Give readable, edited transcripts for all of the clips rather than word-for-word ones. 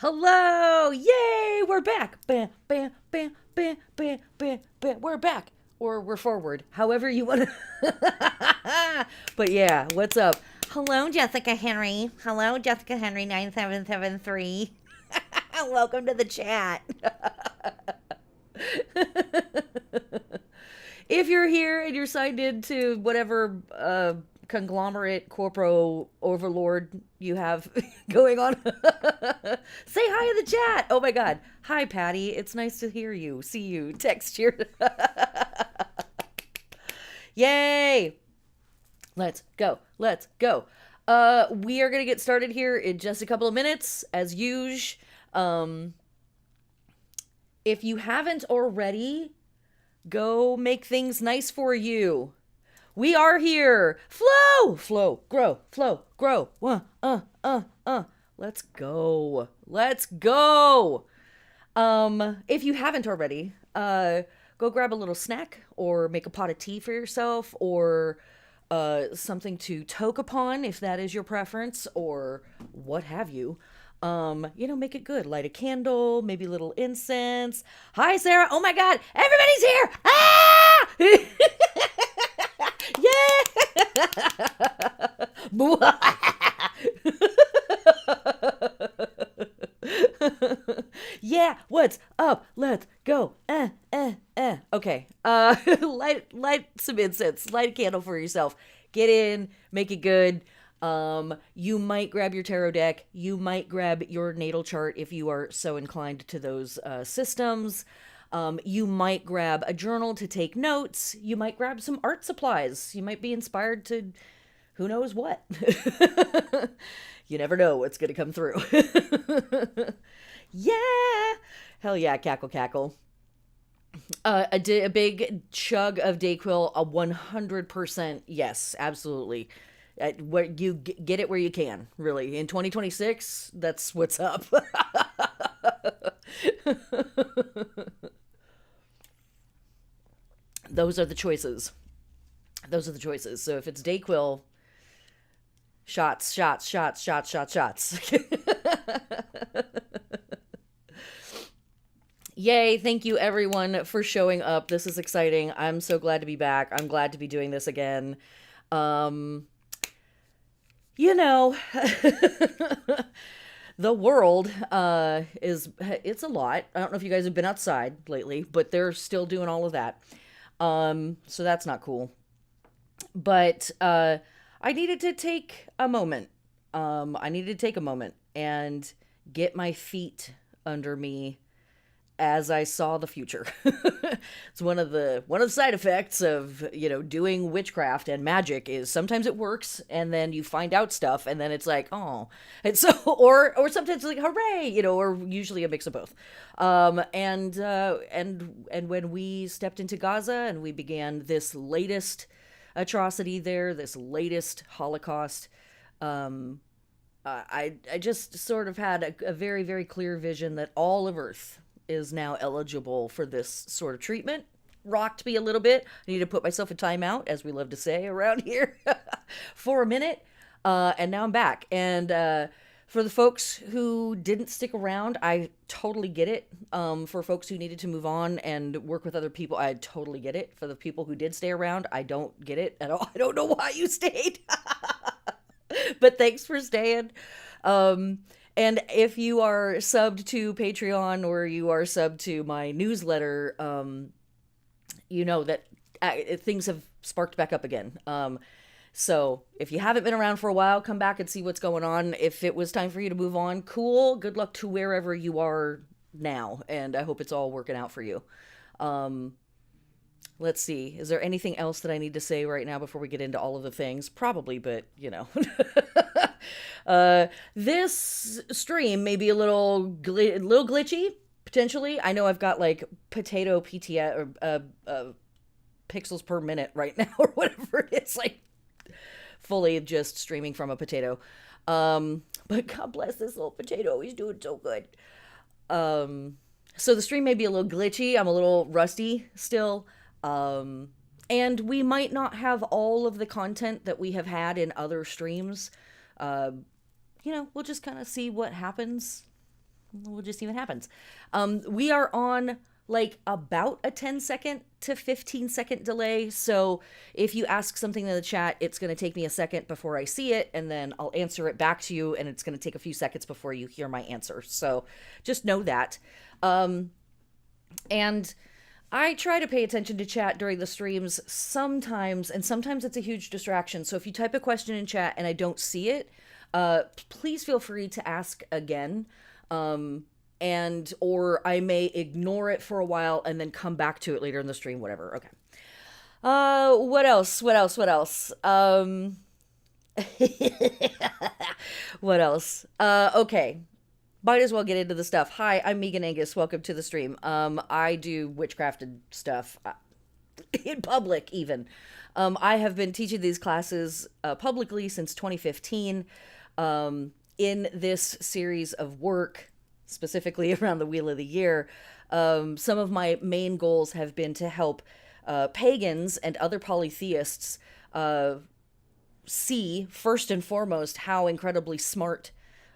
Hello! Yay! We're back! Bam, bam, bam, bam, bam, bam, bam. We're back. Or we're forward. However you want to. But yeah, what's up? Hello, Jessica Henry. Hello, Jessica Henry 9773. Welcome to the chat. If you're here and you're signed into whatever conglomerate corporo overlord you have going on, say hi in the chat. Oh my god. Hi, Patty. It's nice to hear you, see you, text you. Yay! Let's go. Let's go. We are going to get started here in just a couple of minutes, as usual. If you haven't already, go make things nice for you. We are here. Flow, flow, grow, flow, grow. Let's go. Let's go. If you haven't already, go grab a little snack or make a pot of tea for yourself or something to toke upon if that is your preference or what have you. Make it good. Light a candle, maybe a little incense. Hi, Sarah. Oh my God, everybody's here. Ah! Yeah. Yeah, what's up? Let's go. Okay. Light some incense. Light a candle for yourself. Get in, make it good. You might grab your tarot deck. You might grab your natal chart if you are so inclined to those systems. You might grab a journal to take notes. You might grab some art supplies. You might be inspired to who knows what. You never know what's going to come through. Yeah. Hell yeah, cackle cackle. A big chug of Dayquil, a 100% yes, absolutely. Where you get it where you can, really. In 2026, that's what's up. Those are the choices. Those are the choices. So if it's Dayquil, shots, shots, shots, shots, shots, shots. Yay, thank you everyone for showing up. This is exciting. I'm so glad to be back. I'm glad to be doing this again. Um, you know, the world it's a lot. I don't know if you guys have been outside lately, but they're still doing all of that. So that's not cool. But I needed to take a moment. I needed to take a moment and get my feet under me as I saw the future. It's one of the side effects of, doing witchcraft and magic is sometimes it works and then you find out stuff and then it's like, oh. And so or sometimes it's like hooray, or usually a mix of both. And when we stepped into Gaza and we began this latest atrocity there, this latest Holocaust, I just sort of had a very, very clear vision that all of Earth is now eligible for this sort of treatment. Rocked me a little bit. I need to put myself in timeout, as we love to say around here, for a minute. And now I'm back. And for the folks who didn't stick around, I totally get it. For folks who needed to move on and work with other people, I totally get it. For the people who did stay around, I don't get it at all. I don't know why you stayed. But thanks for staying. And if you are subbed to Patreon or you are subbed to my newsletter, you know that things have sparked back up again. So if you haven't been around for a while, come back and see what's going on. If it was time for you to move on, cool. Good luck to wherever you are now. And I hope it's all working out for you. Let's see. Is there anything else that I need to say right now before we get into all of the things? Probably, but this stream may be a little glitchy potentially. I know I've got like potato PTS or pixels per minute right now or whatever it is, like fully just streaming from a potato. But God bless this little potato. He's doing so good. So the stream may be a little glitchy. I'm a little rusty still. And we might not have all of the content that we have had in other streams. We'll just kind of see what happens we'll just see what happens. We are on like about a 10-second to 15-second delay. So if you ask something in the chat, it's going to take me a second before I see it, and then I'll answer it back to you, and it's going to take a few seconds before you hear my answer. So just know that. And I try to pay attention to chat during the streams sometimes, and sometimes it's a huge distraction. So if you type a question in chat and I don't see it, please feel free to ask again. And or I may ignore it for a while and then come back to it later in the stream, whatever. Okay. What else? What else? What else? Okay. Might as well get into the stuff. Hi, I'm Megan Angus. Welcome to the stream. I do witchcrafted stuff in public, even. I have been teaching these classes publicly since 2015. In this series of work, specifically around the Wheel of the Year, some of my main goals have been to help pagans and other polytheists see, first and foremost, how incredibly smart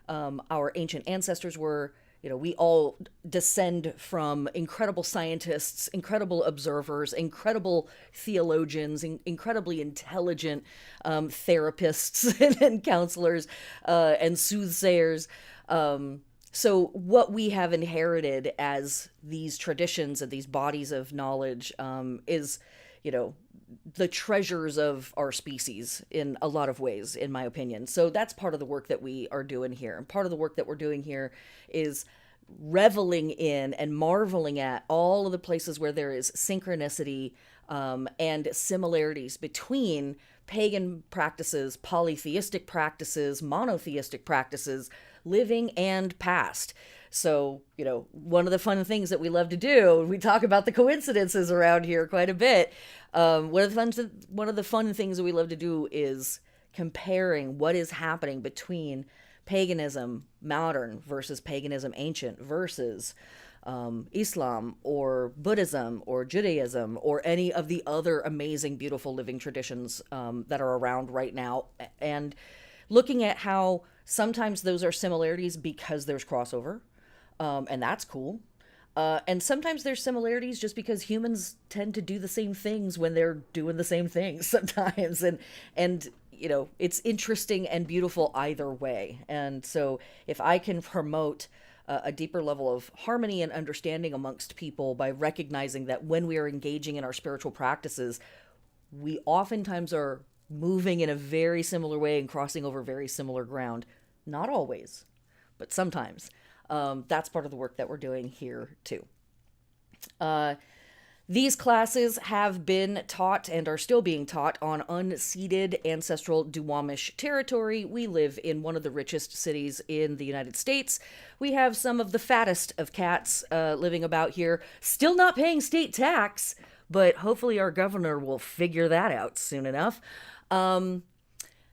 our ancient ancestors were. We all descend from incredible scientists, incredible observers, incredible theologians, incredibly intelligent therapists and counselors and soothsayers. So what we have inherited as these traditions and these bodies of knowledge is, the treasures of our species in a lot of ways, in my opinion. So that's part of the work that we are doing here. And part of the work that we're doing here is reveling in and marveling at all of the places where there is synchronicity and similarities between pagan practices, polytheistic practices, monotheistic practices, living and past. So, one of the fun things that we love to do, we talk about the coincidences around here quite a bit. One of the fun things that we love to do is comparing what is happening between paganism modern versus paganism ancient versus Islam or Buddhism or Judaism or any of the other amazing, beautiful living traditions that are around right now, and looking at how sometimes those are similarities because there's crossover, and that's cool. And sometimes there's similarities just because humans tend to do the same things when they're doing the same things sometimes. And it's interesting and beautiful either way. And so if I can promote a deeper level of harmony and understanding amongst people by recognizing that when we are engaging in our spiritual practices, we oftentimes are moving in a very similar way and crossing over very similar ground. Not always, but sometimes. That's part of the work that we're doing here too. These classes have been taught and are still being taught on unceded ancestral Duwamish territory. We live in one of the richest cities in the United States. We have some of the fattest of cats living about here, still not paying state tax, but hopefully our governor will figure that out soon enough.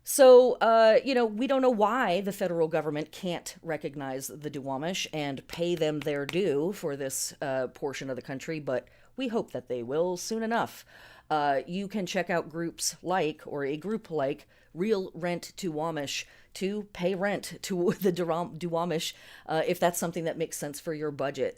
So, we don't know why the federal government can't recognize the Duwamish and pay them their due for this portion of the country, but we hope that they will soon enough. You can check out groups like, or a group like, Real Rent Duwamish to pay rent to the Duwamish if that's something that makes sense for your budget.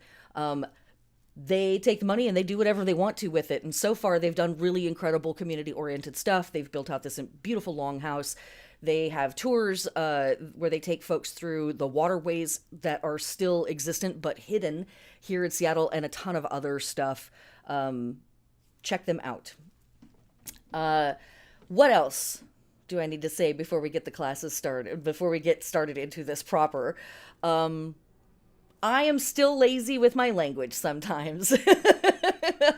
They take the money and they do whatever they want to with it. And so far, they've done really incredible community-oriented stuff. They've built out this beautiful longhouse. They have tours where they take folks through the waterways that are still existent but hidden here in Seattle, and a ton of other stuff. Check them out. What else do I need to say before we get the classes started, before we get started into this proper? I am still lazy with my language sometimes.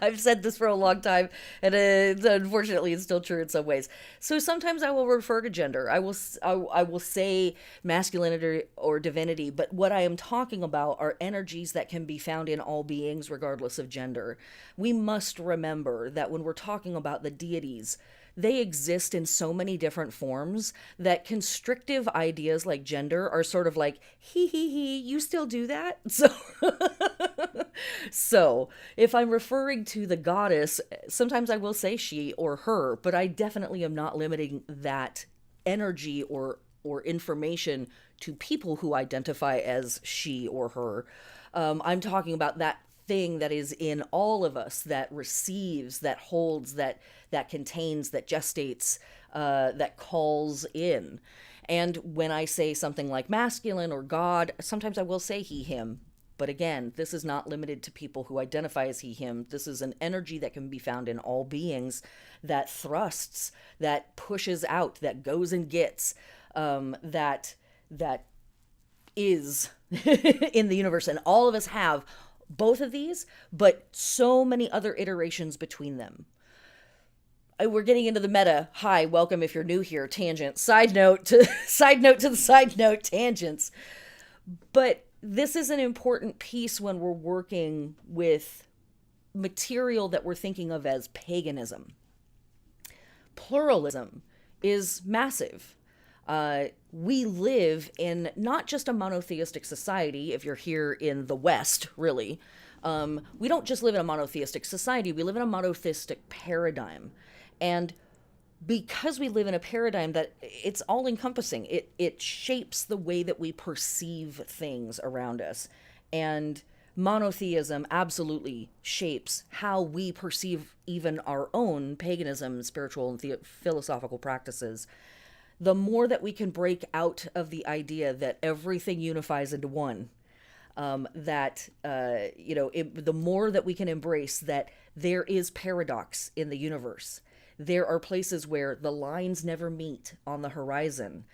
I've said this for a long time, and unfortunately it's still true in some ways. So sometimes I will refer to gender. I will say masculinity or divinity, but what I am talking about are energies that can be found in all beings regardless of gender. We must remember that when we're talking about the deities, they exist in so many different forms that constrictive ideas like gender are sort of like, you still do that? So if I'm referring to the goddess, sometimes I will say she or her, but I definitely am not limiting that energy or or information to people who identify as she or her. I'm talking about that thing that is in all of us, that receives, that holds, that contains, that gestates, that calls in. And when I say something like masculine or God, sometimes I will say he, him. But again, this is not limited to people who identify as he, him. This is an energy that can be found in all beings, that thrusts, that pushes out, that goes and gets, that is in the universe. And all of us have both of these, but so many other iterations between them. We're getting into the meta. Hi, welcome if you're new here. Tangent. Side note to the side note tangents. But this is an important piece when we're working with material that we're thinking of as paganism. Pluralism is massive. We live in not just a monotheistic society, if you're here in the West, really. We don't just live in a monotheistic society, we live in a monotheistic paradigm. And because we live in a paradigm that it's all encompassing, it shapes the way that we perceive things around us. And monotheism absolutely shapes how we perceive even our own paganism, spiritual and philosophical practices. The more that we can break out of the idea that everything unifies into one, the more that we can embrace that there is paradox in the universe. There are places where the lines never meet on the horizon.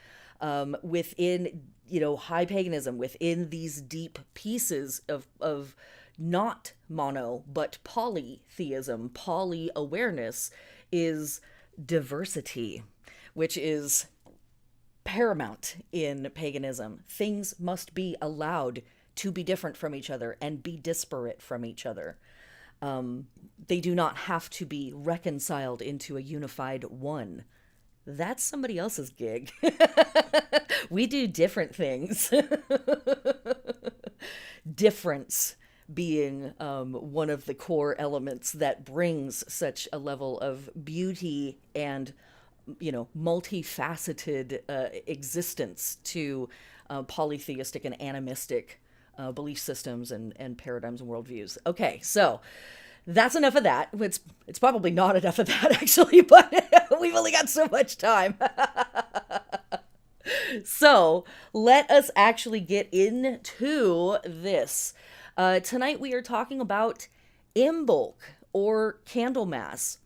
Within, high paganism, within these deep pieces of not mono, but polytheism, poly-awareness is diversity, which is paramount in paganism. Things must be allowed to be different from each other and be disparate from each other. They do not have to be reconciled into a unified one. That's somebody else's gig. We do different things. Difference being one of the core elements that brings such a level of beauty and multifaceted existence to polytheistic and animistic belief systems and paradigms and worldviews. Okay, so that's enough of that. It's probably not enough of that, actually, but we've only got so much time. So let us actually get into this. Tonight we are talking about Imbolc, or Candlemas.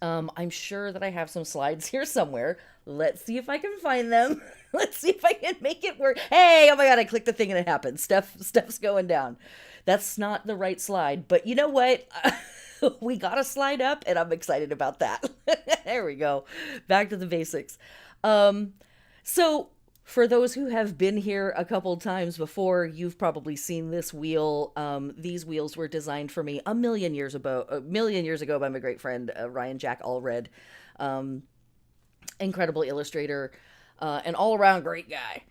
I'm sure that I have some slides here somewhere. Let's see if I can find them. Let's see if I can make it work. Hey, oh my God, I clicked the thing and it happened. Stuff's going down. That's not the right slide, but you know what? We got a slide up and I'm excited about that. There we go. Back to the basics. So for those who have been here a couple times before, you've probably seen this wheel. These wheels were designed for me a million years ago by my great friend, Ryan Jack Allred. Incredible illustrator, an all-around great guy.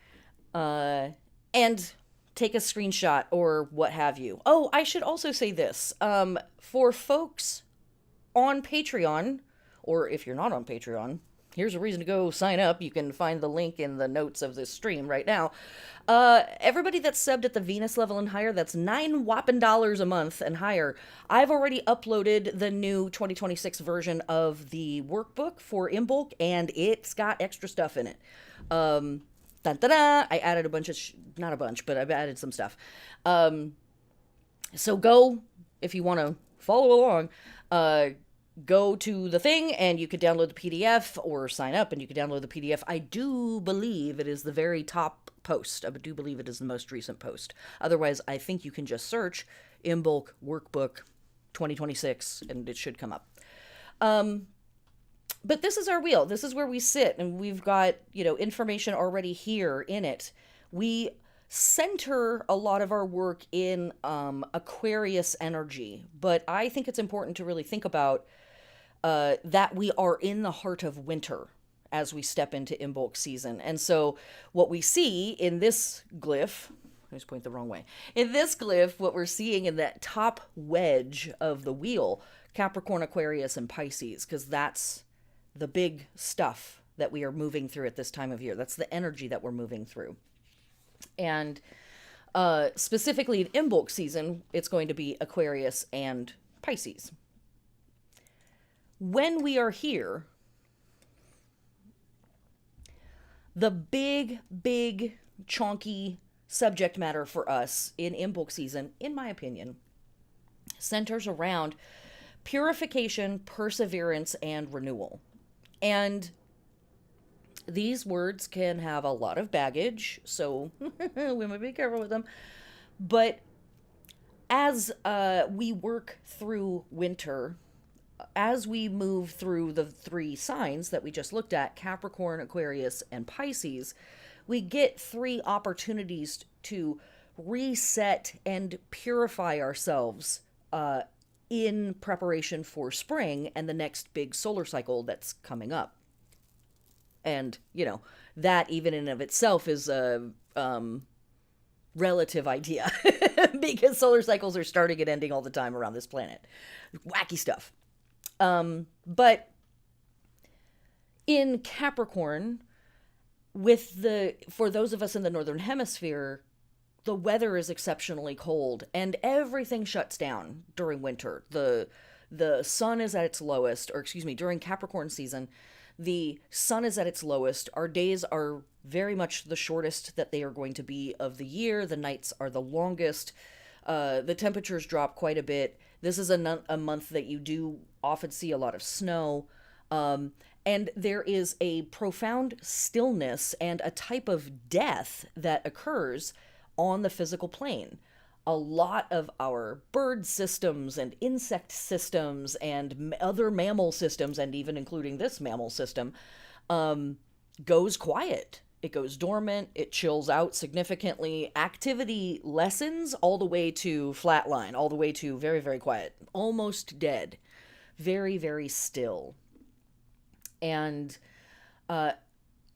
And take a screenshot or what have you. Oh, I should also say this. For folks on Patreon, or if you're not on Patreon, here's a reason to go sign up. You can find the link in the notes of this stream right now. Everybody that's subbed at the Venus level and higher, that's $9 whopping a month and higher. I've already uploaded the new 2026 version of the workbook for Imbolc, and it's got extra stuff in it. I added a bunch of, not a bunch, but I've added some stuff. So go, if you want to follow along, go to the thing and you could download the PDF, or sign up and you could download the PDF. I do believe it is the very top post. I do believe it is the most recent post. Otherwise, I think you can just search Imbolc Workbook 2026 and it should come up. But this is our wheel. This is where we sit, and we've got, information already here in it. We center a lot of our work in Aquarius energy, but I think it's important to really think about that we are in the heart of winter as we step into Imbolc season. And so what we see in this glyph, I just point the wrong way. In this glyph, what we're seeing in that top wedge of the wheel, Capricorn, Aquarius, and Pisces, because that's the big stuff that we are moving through at this time of year. That's the energy that we're moving through. And specifically in Imbolc season, it's going to be Aquarius and Pisces. When we are here, the big, chonky subject matter for us in Imbolc season, in my opinion, centers around purification, perseverance, and renewal. And these words can have a lot of baggage, so we might be careful with them. But as we work through winter, as we move through the three signs that we just looked at, Capricorn, Aquarius, and Pisces, we get three opportunities to reset and purify ourselves in preparation for spring and the next big solar cycle that's coming up. And, you know, that even in of itself is a relative idea because solar cycles are starting and ending all the time around this planet. Wacky stuff. But in Capricorn, for those of us in the Northern Hemisphere, the weather is exceptionally cold and everything shuts down during winter. The sun is at its lowest, or excuse me, during Capricorn season, the sun is at its lowest. Our days are very much the shortest that they are going to be of the year. The nights are the longest. The temperatures drop quite a bit. This is a month that you do often see a lot of snow. And there is a profound stillness and a type of death that occurs on the physical plane. A lot of our bird systems and insect systems and other mammal systems, and even including this mammal system, goes quiet. It goes dormant. It chills out significantly. Activity lessens all the way to flatline, all the way to very, very quiet, almost dead, very, very still. And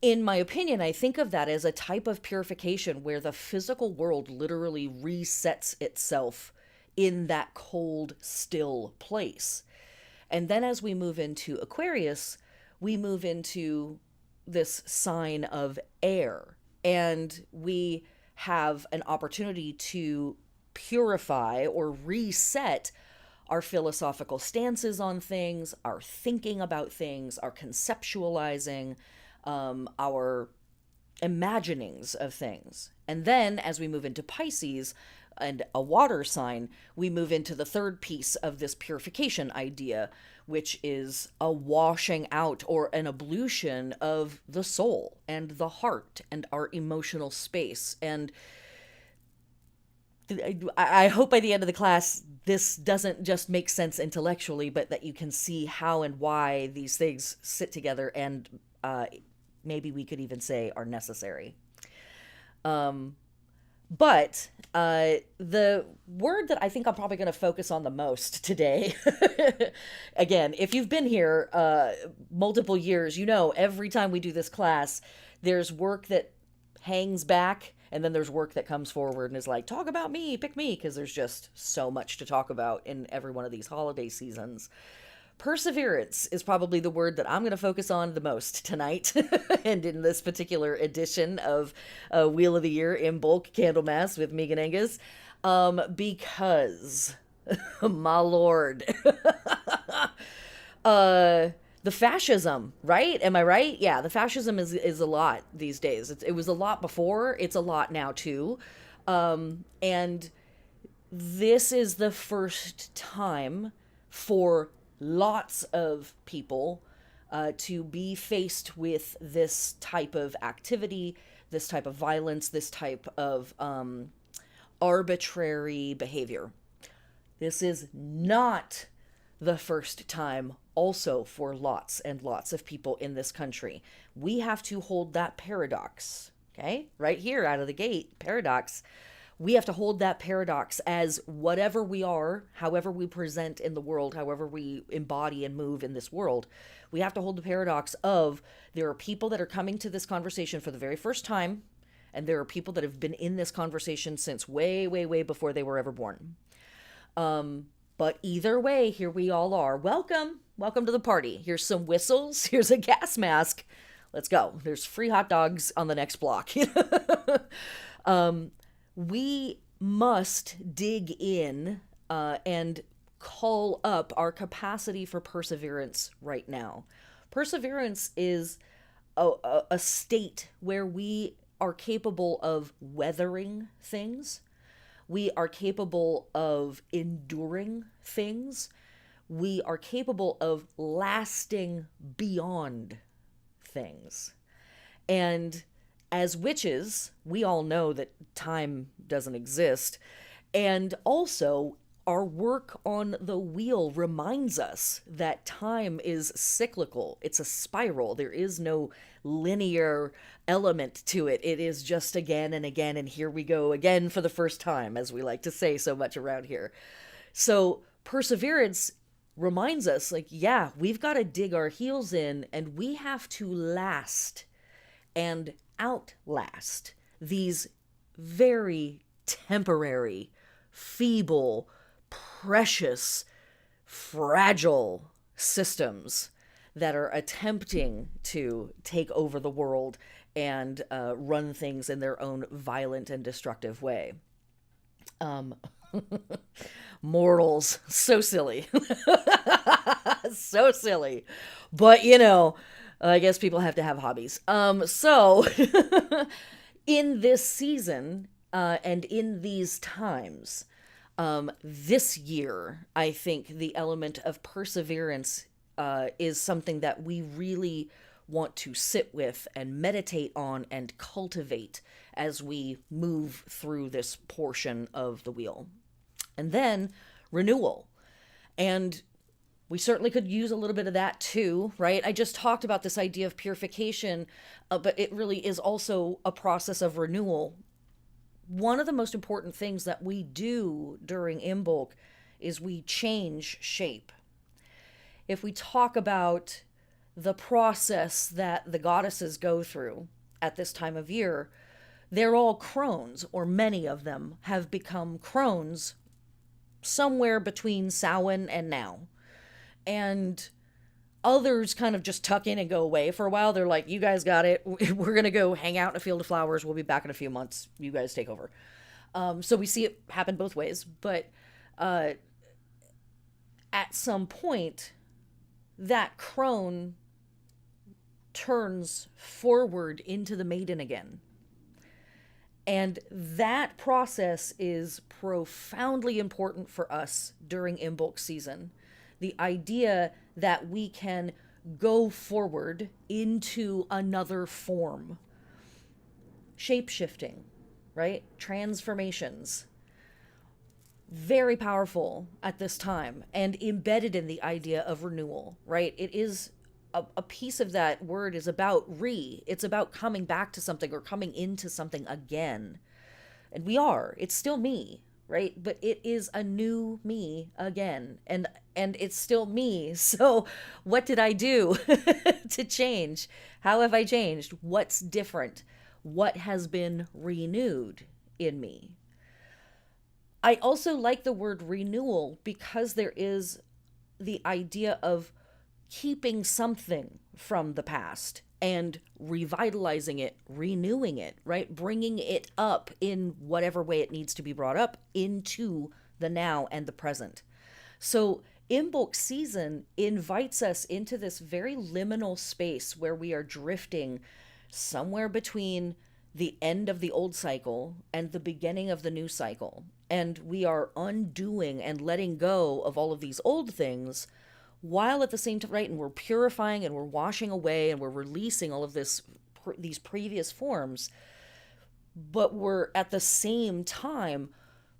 in my opinion, I think of that as a type of purification where the physical world literally resets itself in that cold, still place. And then as we move into Aquarius, we move into this sign of air, and we have an opportunity to purify or reset our philosophical stances on things, our thinking about things, our conceptualizing, our imaginings of things. And then as we move into Pisces and a water sign, we move into the third piece of this purification idea, which is a washing out or an ablution of the soul and the heart and our emotional space. And I hope by the end of the class, this doesn't just make sense intellectually, but that you can see how and why these things sit together and maybe we could even say are necessary. But the word that I think I'm probably going to focus on the most today, again, if you've been here multiple years, you know every time we do this class, there's work that hangs back, and then there's work that comes forward and is like, talk about me, pick me, because there's just so much to talk about in every one of these holiday seasons. Perseverance is probably the word that I'm going to focus on the most tonight and in this particular edition of Wheel of the Year Imbolc Candlemas with Megan Angus, because, my lord, the fascism, right? Am I right? Yeah, the fascism is a lot these days. It was a lot before. It's a lot now, too. And this is the first time for lots of people to be faced with this type of activity, this type of violence, this type of arbitrary behavior. This is not the first time also for lots and lots of people in this country. We have to hold that paradox, okay? Right here out of the gate, paradox. We have to hold that paradox as whatever we are, however we present in the world, however we embody and move in this world. We have to hold the paradox of there are people that are coming to this conversation for the very first time, and there are people that have been in this conversation since way, way, way before they were ever born. But either way, here we all are. Welcome. Welcome to the party. Here's some whistles. Here's a gas mask. let's go. There's free hot dogs on the next block. We must dig in and call up our capacity for perseverance right now. Perseverance is a state where we are capable of weathering things. We are capable of enduring things. We are capable of lasting beyond things. And as witches, we all know that time doesn't exist. And also, our work on the wheel reminds us that time is cyclical. It's a spiral. There is no linear element to it. It is just again and again, and here we go again for the first time, as we like to say so much around here. So perseverance reminds us, like, yeah, we've got to dig our heels in, and we have to last and outlast these very temporary, feeble, precious, fragile systems that are attempting to take over the world and run things in their own violent and destructive way. Mortals, so silly. So silly. But, I guess people have to have hobbies. So, in this season and in these times, this year, I think the element of perseverance is something that we really want to sit with and meditate on and cultivate as we move through this portion of the wheel. And then renewal. And we certainly could use a little bit of that too, right? I just talked about this idea of purification, but it really is also a process of renewal. One of the most important things that we do during Imbolc is we change shape. If we talk about the process that the goddesses go through at this time of year, they're all crones, or many of them have become crones somewhere between Samhain and now. And others kind of just tuck in and go away for a while. They're like, you guys got it. We're going to go hang out in a field of flowers. We'll be back in a few months. You guys take over. So we see it happen both ways. But at some point, that crone turns forward into the maiden again. And that process is profoundly important for us during Imbolc season. The idea that we can go forward into another form. Shape-shifting, right? Transformations. Very powerful at this time and embedded in the idea of renewal, right? It is a piece of that word is about it's about coming back to something or coming into something again. And it's still me, right? But it is a new me again. And it's still me. So what did I do to change? How have I changed? What's different? What has been renewed in me? I also like the word renewal because there is the idea of keeping something from the past and revitalizing it, renewing it, right? Bringing it up in whatever way it needs to be brought up into the now and the present. So Imbolc season invites us into this very liminal space where we are drifting somewhere between the end of the old cycle and the beginning of the new cycle. And we are undoing and letting go of all of these old things while at the same time, right, and we're purifying and we're washing away and we're releasing all of these previous forms, but we're at the same time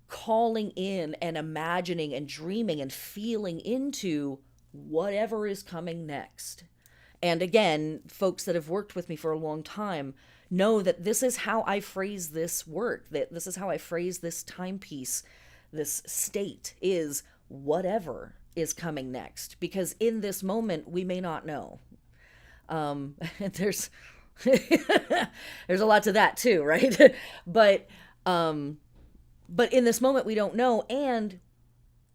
calling in and imagining and dreaming and feeling into whatever is coming next. And again, folks that have worked with me for a long time know that this is how I phrase this work, that this is how I phrase this timepiece, this state is whatever is coming next, because in this moment we may not know. There's there's a lot to that too, right? But in this moment we don't know, and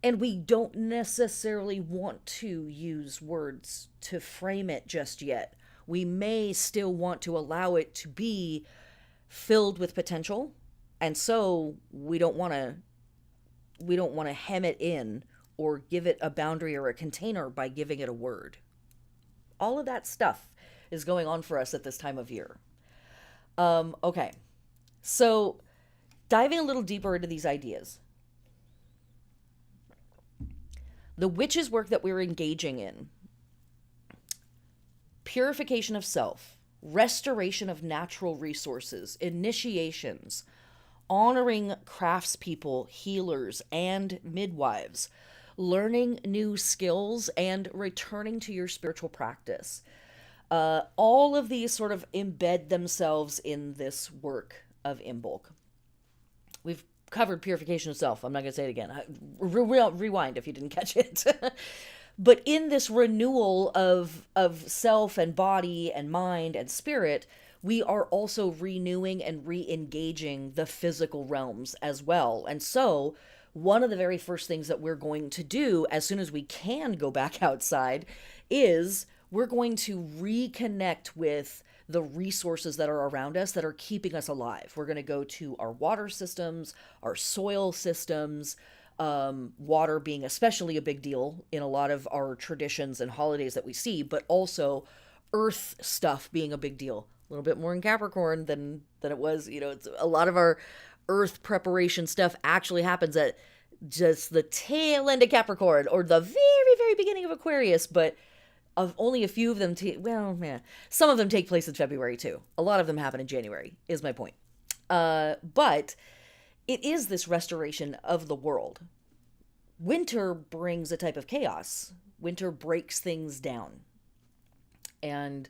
we don't necessarily want to use words to frame it just yet. we may still want to allow it to be filled with potential. And so we don't want to hem it in or give it a boundary or a container by giving it a word. All of that stuff is going on for us at this time of year. Okay. So diving a little deeper into these ideas. The witches' work that we're engaging in, purification of self, restoration of natural resources, initiations, honoring craftspeople, healers, and midwives, learning new skills, and returning to your spiritual practice. All of these sort of embed themselves in this work of Imbolc. We've covered purification of self. I'm not going to say it again. Rewind if you didn't catch it. But in this renewal of self and body and mind and spirit, we are also renewing and re-engaging the physical realms as well. And so one of the very first things that we're going to do as soon as we can go back outside is we're going to reconnect with the resources that are around us that are keeping us alive. We're going to go to our water systems, our soil systems, water being especially a big deal in a lot of our traditions and holidays that we see, but also earth stuff being a big deal. A little bit more in Capricorn than it was, it's a lot of our earth preparation stuff actually happens at just the tail end of Capricorn or the very, very beginning of Aquarius, but of only a few of them, some of them take place in February too. A lot of them happen in January, is my point. But it is this restoration of the world. Winter brings a type of chaos. Winter breaks things down. And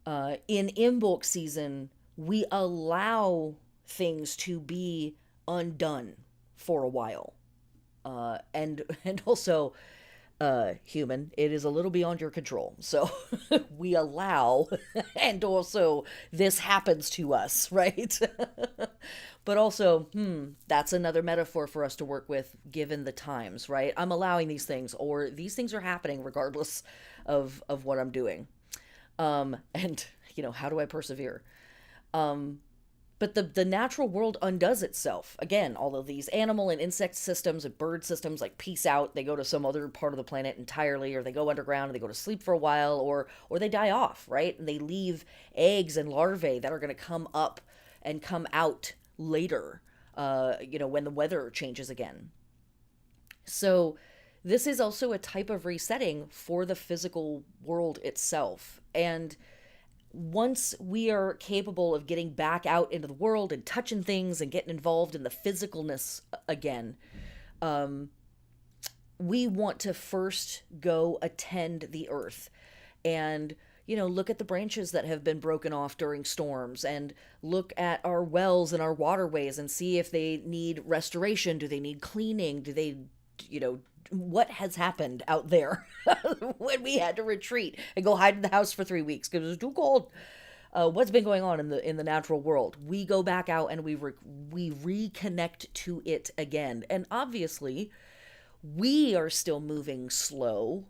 in Imbolc season, we allow things to be undone for a while. And also, human, it is a little beyond your control. So we allow, and also this happens to us, right? But also, that's another metaphor for us to work with given the times, right? I'm allowing these things, or these things are happening regardless of what I'm doing. And, how do I persevere? But the natural world undoes itself. Again, all of these animal and insect systems and bird systems like peace out. They go to some other part of the planet entirely, or they go underground and they go to sleep for a while, or they die off, right? And they leave eggs and larvae that are going to come up and come out later, when the weather changes again. So this is also a type of resetting for the physical world itself. And once we are capable of getting back out into the world and touching things and getting involved in the physicalness again, we want to first go attend the earth and, look at the branches that have been broken off during storms and look at our wells and our waterways and see if they need restoration. Do they need cleaning? Do they, what has happened out there when we had to retreat and go hide in the house for 3 weeks because it was too cold? What's been going on in the natural world? We go back out and we reconnect to it again. And obviously, we are still moving slow,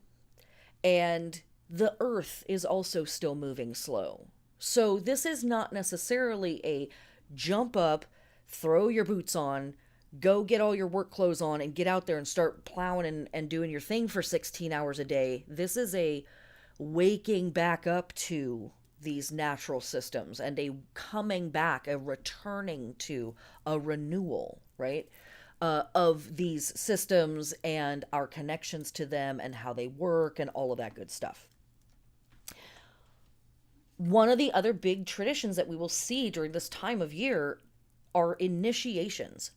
and the earth is also still moving slow. So this is not necessarily a jump up, throw your boots on, go get all your work clothes on and get out there and start plowing and doing your thing for 16 hours a day. This is a waking back up to these natural systems and a coming back, a returning to a renewal, right? Of these systems and our connections to them and how they work and all of that good stuff. One of the other big traditions that we will see during this time of year are initiations.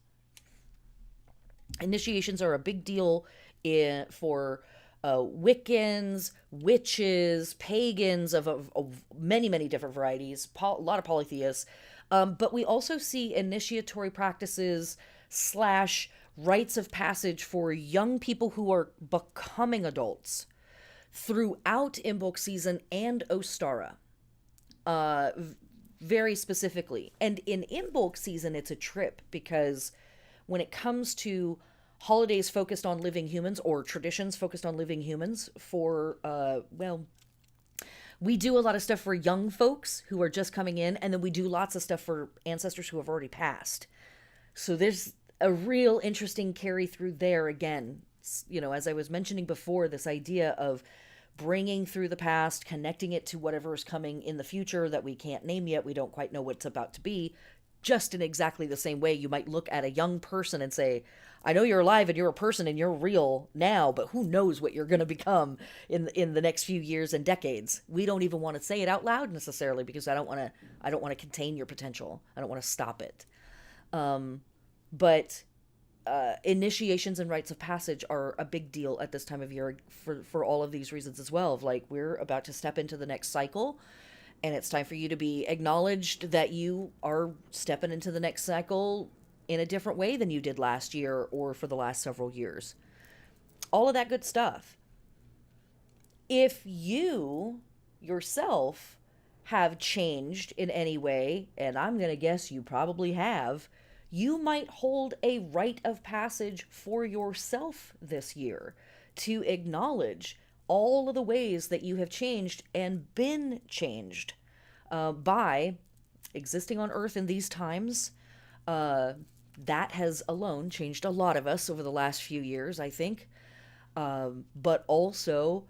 Initiations are a big deal for Wiccans, witches, pagans of many, many different varieties, a lot of polytheists. But we also see initiatory practices / rites of passage for young people who are becoming adults throughout Imbolc season and Ostara, very specifically. And in Imbolc season, it's a trip because when it comes to holidays focused on living humans or traditions focused on living humans for, We do a lot of stuff for young folks who are just coming in, and then we do lots of stuff for ancestors who have already passed. So there's a real interesting carry through there again. You know, as I was mentioning before, this idea of bringing through the past, connecting it to whatever is coming in the future that we can't name yet, we don't quite know what's about to be, just in exactly the same way you might look at a young person and say, I know you're alive and you're a person and you're real now, but who knows what you're going to become in the next few years and decades. We don't even want to say it out loud necessarily, because I don't want to contain your potential. I don't want to stop it. But initiations and rites of passage are a big deal at this time of year for all of these reasons as well. Of like, we're about to step into the next cycle, and it's time for you to be acknowledged that you are stepping into the next cycle in a different way than you did last year or for the last several years. All of that good stuff. If you yourself have changed in any way, and I'm going to guess you probably have, you might hold a rite of passage for yourself this year to acknowledge all of the ways that you have changed and been changed by existing on Earth in these times. That has alone changed a lot of us over the last few years, I think. But also,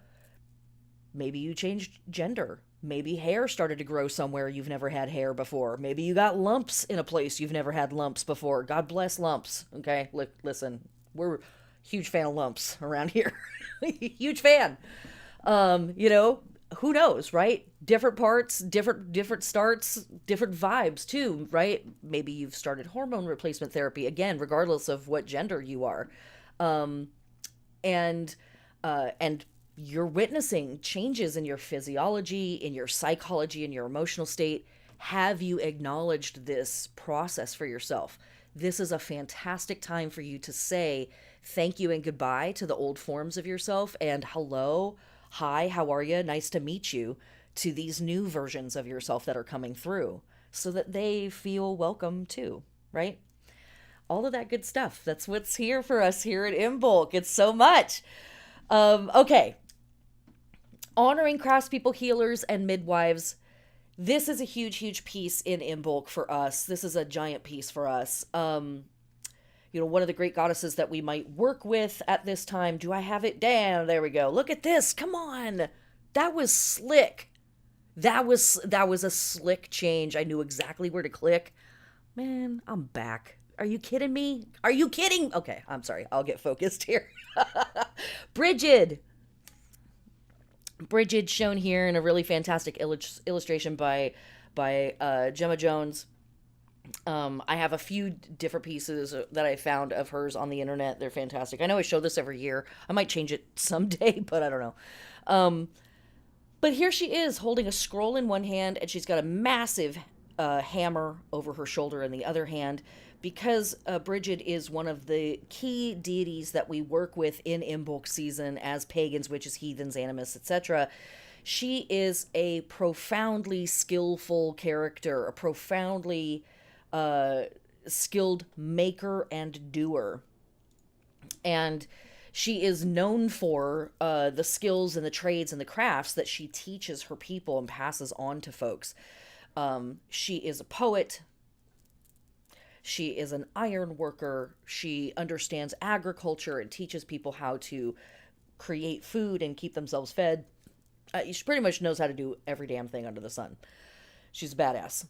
maybe you changed gender. Maybe hair started to grow somewhere you've never had hair before. Maybe you got lumps in a place you've never had lumps before. God bless lumps, okay? Listen, we're a huge fan of lumps around here. Huge fan. You know, who knows, right? Different parts, different starts, different vibes too, right? Maybe you've started hormone replacement therapy, again, regardless of what gender you are. And you're witnessing changes in your physiology, in your psychology, in your emotional state. Have you acknowledged this process for yourself? This is a fantastic time for you to say thank you and goodbye to the old forms of yourself, and hello, hi, how are you? Nice to meet you, to these new versions of yourself that are coming through, so that they feel welcome too, right? All of that good stuff. That's what's here for us here at Imbolc. It's so much. Okay. Honoring craftspeople, healers, and midwives. This is a huge, huge piece in Imbolc for us. This is a giant piece for us. You know, one of the great goddesses that we might work with at this time. Do I have it down? There we go. Look at this. Come on. That was slick. That was a slick change. I knew exactly where to click. Man, I'm back. Are you kidding me? Are you kidding? Okay, I'm sorry. I'll get focused here. Brigid shown here in a really fantastic illustration by Gemma Jones. I have a few different pieces that I found of hers on the internet. They're fantastic. I know I show this every year. I might change it someday, but I don't know. But here she is holding a scroll in one hand, and she's got a massive hammer over her shoulder in the other hand, because Brigid is one of the key deities that we work with in Imbolc season as pagans, witches, heathens, animists, etc. She is a profoundly skillful character, a profoundly skilled maker and doer. And she is known for the skills and the trades and the crafts that she teaches her people and passes on to folks. She is a poet. She is an iron worker. She understands agriculture and teaches people how to create food and keep themselves fed. She pretty much knows how to do every damn thing under the sun. She's a badass.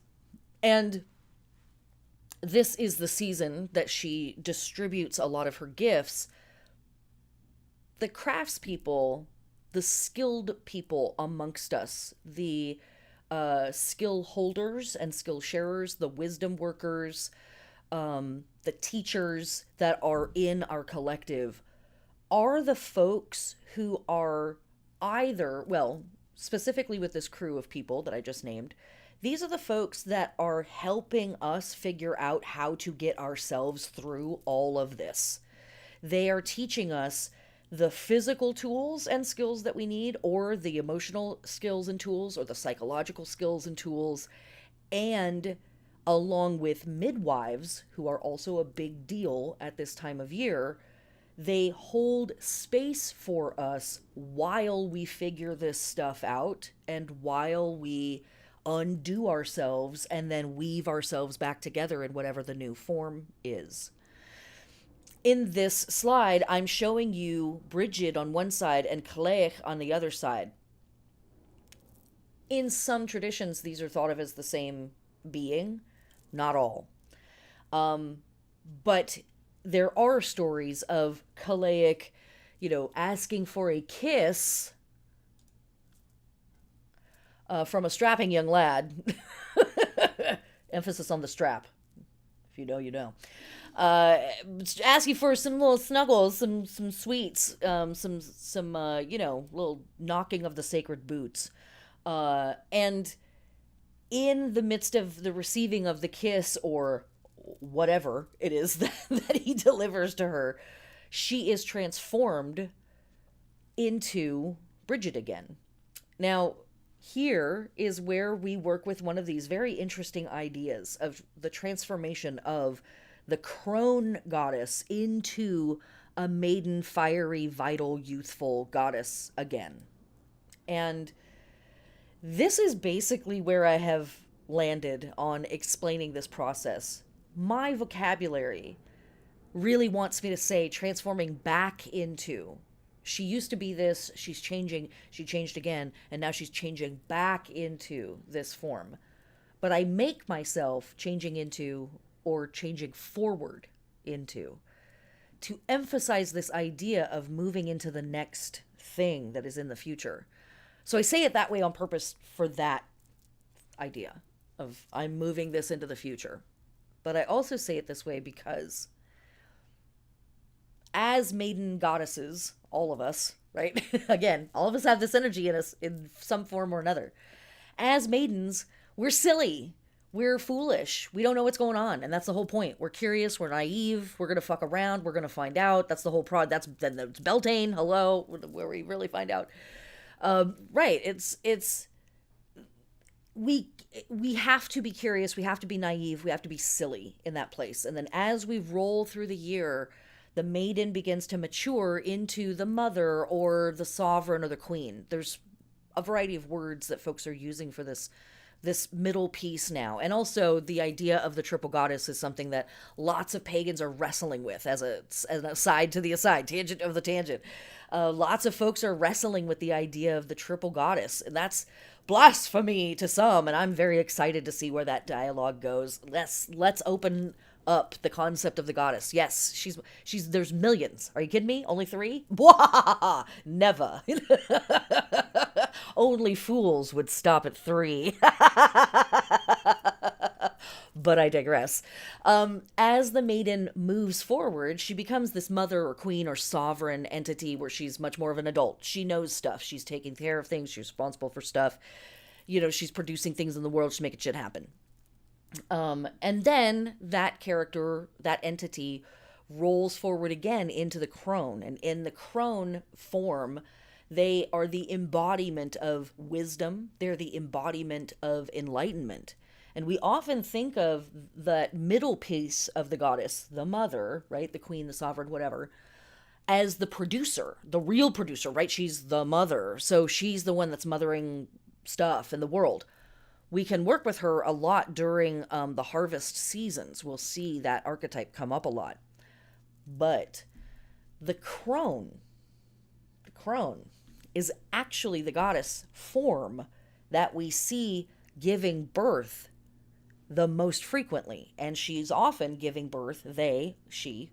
And this is the season that she distributes a lot of her gifts. The craftspeople, the skilled people amongst us, the skill holders and skill sharers, the wisdom workers, the teachers that are in our collective, are the folks who are either, well, specifically with this crew of people that I just named, these are the folks that are helping us figure out how to get ourselves through all of this. They are teaching us the physical tools and skills that we need, or the emotional skills and tools, or the psychological skills and tools, and along with midwives, who are also a big deal at this time of year, They hold space for us while we figure this stuff out and while we undo ourselves and then weave ourselves back together in whatever the new form is. In this slide, I'm showing you Brigid on one side and Clech on the other side. In some traditions, these are thought of as the same being, not all. But there are stories of Clech, asking for a kiss from a strapping young lad. Emphasis on the strap. If you know, you know. Asking for some little snuggles, some sweets, some little knocking of the sacred boots. And in the midst of the receiving of the kiss or whatever it is that he delivers to her, she is transformed into Brigid again. Now, here is where we work with one of these very interesting ideas of the transformation of the crone goddess into a maiden, fiery, vital, youthful goddess again. And this is basically where I have landed on explaining this process. My vocabulary really wants me to say transforming back into. She used to be this, she's changing, she changed again, and now she's changing back into this form. But I make myself changing into or changing forward into to emphasize this idea of moving into the next thing that is in the future. So I say it that way on purpose for that idea of I'm moving this into the future. But I also say it this way because as maiden goddesses, all of us, right? Again, all of us have this energy in us in some form or another. As maidens, we're silly. We're foolish. We don't know what's going on. And that's the whole point. We're curious. We're naive. We're going to fuck around. We're going to find out. That's the whole that's Beltane. Hello. Where we really find out. Right. We have to be curious. We have to be naive. We have to be silly in that place. And then as we roll through the year, the maiden begins to mature into the mother or the sovereign or the queen. There's a variety of words that folks are using for this middle piece now. And also the idea of the triple goddess is something that lots of pagans are wrestling with as an aside to the aside, tangent of the tangent. Lots of folks are wrestling with the idea of the triple goddess, and that's blasphemy to some, and I'm very excited to see where that dialogue goes. Let's open up the concept of the goddess. Yes, she's there's millions. Are you kidding me? Only 3? Never. Only fools would stop at 3. But I digress. As the maiden moves forward, she becomes this mother or queen or sovereign entity where she's much more of an adult. She knows stuff. She's taking care of things. She's responsible for stuff. She's producing things in the world. She's making shit happen. And then that character, that entity, rolls forward again into the crone. And in the crone form, they are the embodiment of wisdom. They're the embodiment of enlightenment. And we often think of that middle piece of the goddess, the mother, right? The queen, the sovereign, whatever, as the producer, the real producer, right? She's the mother. So she's the one that's mothering stuff in the world. We can work with her a lot during the harvest seasons. We'll see that archetype come up a lot. But the crone is actually the goddess form that we see giving birth the most frequently. And she's often giving birth, she,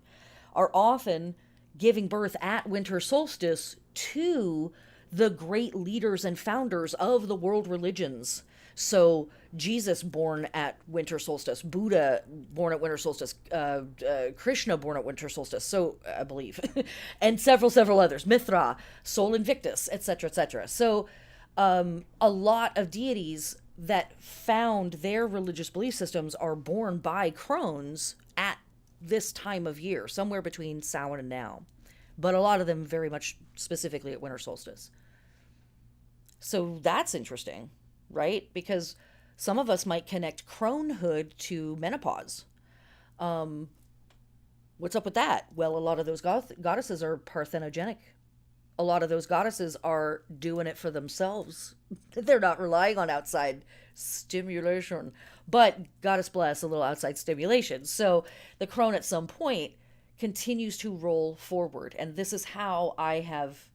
are often giving birth at winter solstice to the great leaders and founders of the world religions. So Jesus born at winter solstice, Buddha born at winter solstice, Krishna born at winter solstice, so I believe, and several others, Mithra, Sol Invictus, etc., etc. So a lot of deities that found their religious belief systems are born by crones at this time of year, somewhere between Samhain and now. But a lot of them very much specifically at winter solstice. So that's interesting, right? Because some of us might connect cronehood to menopause. What's up with that? Well, a lot of those goddesses are parthenogenic. A lot of those goddesses are doing it for themselves. They're not relying on outside stimulation. But goddess bless a little outside stimulation. So the crone at some point continues to roll forward. And this is how I have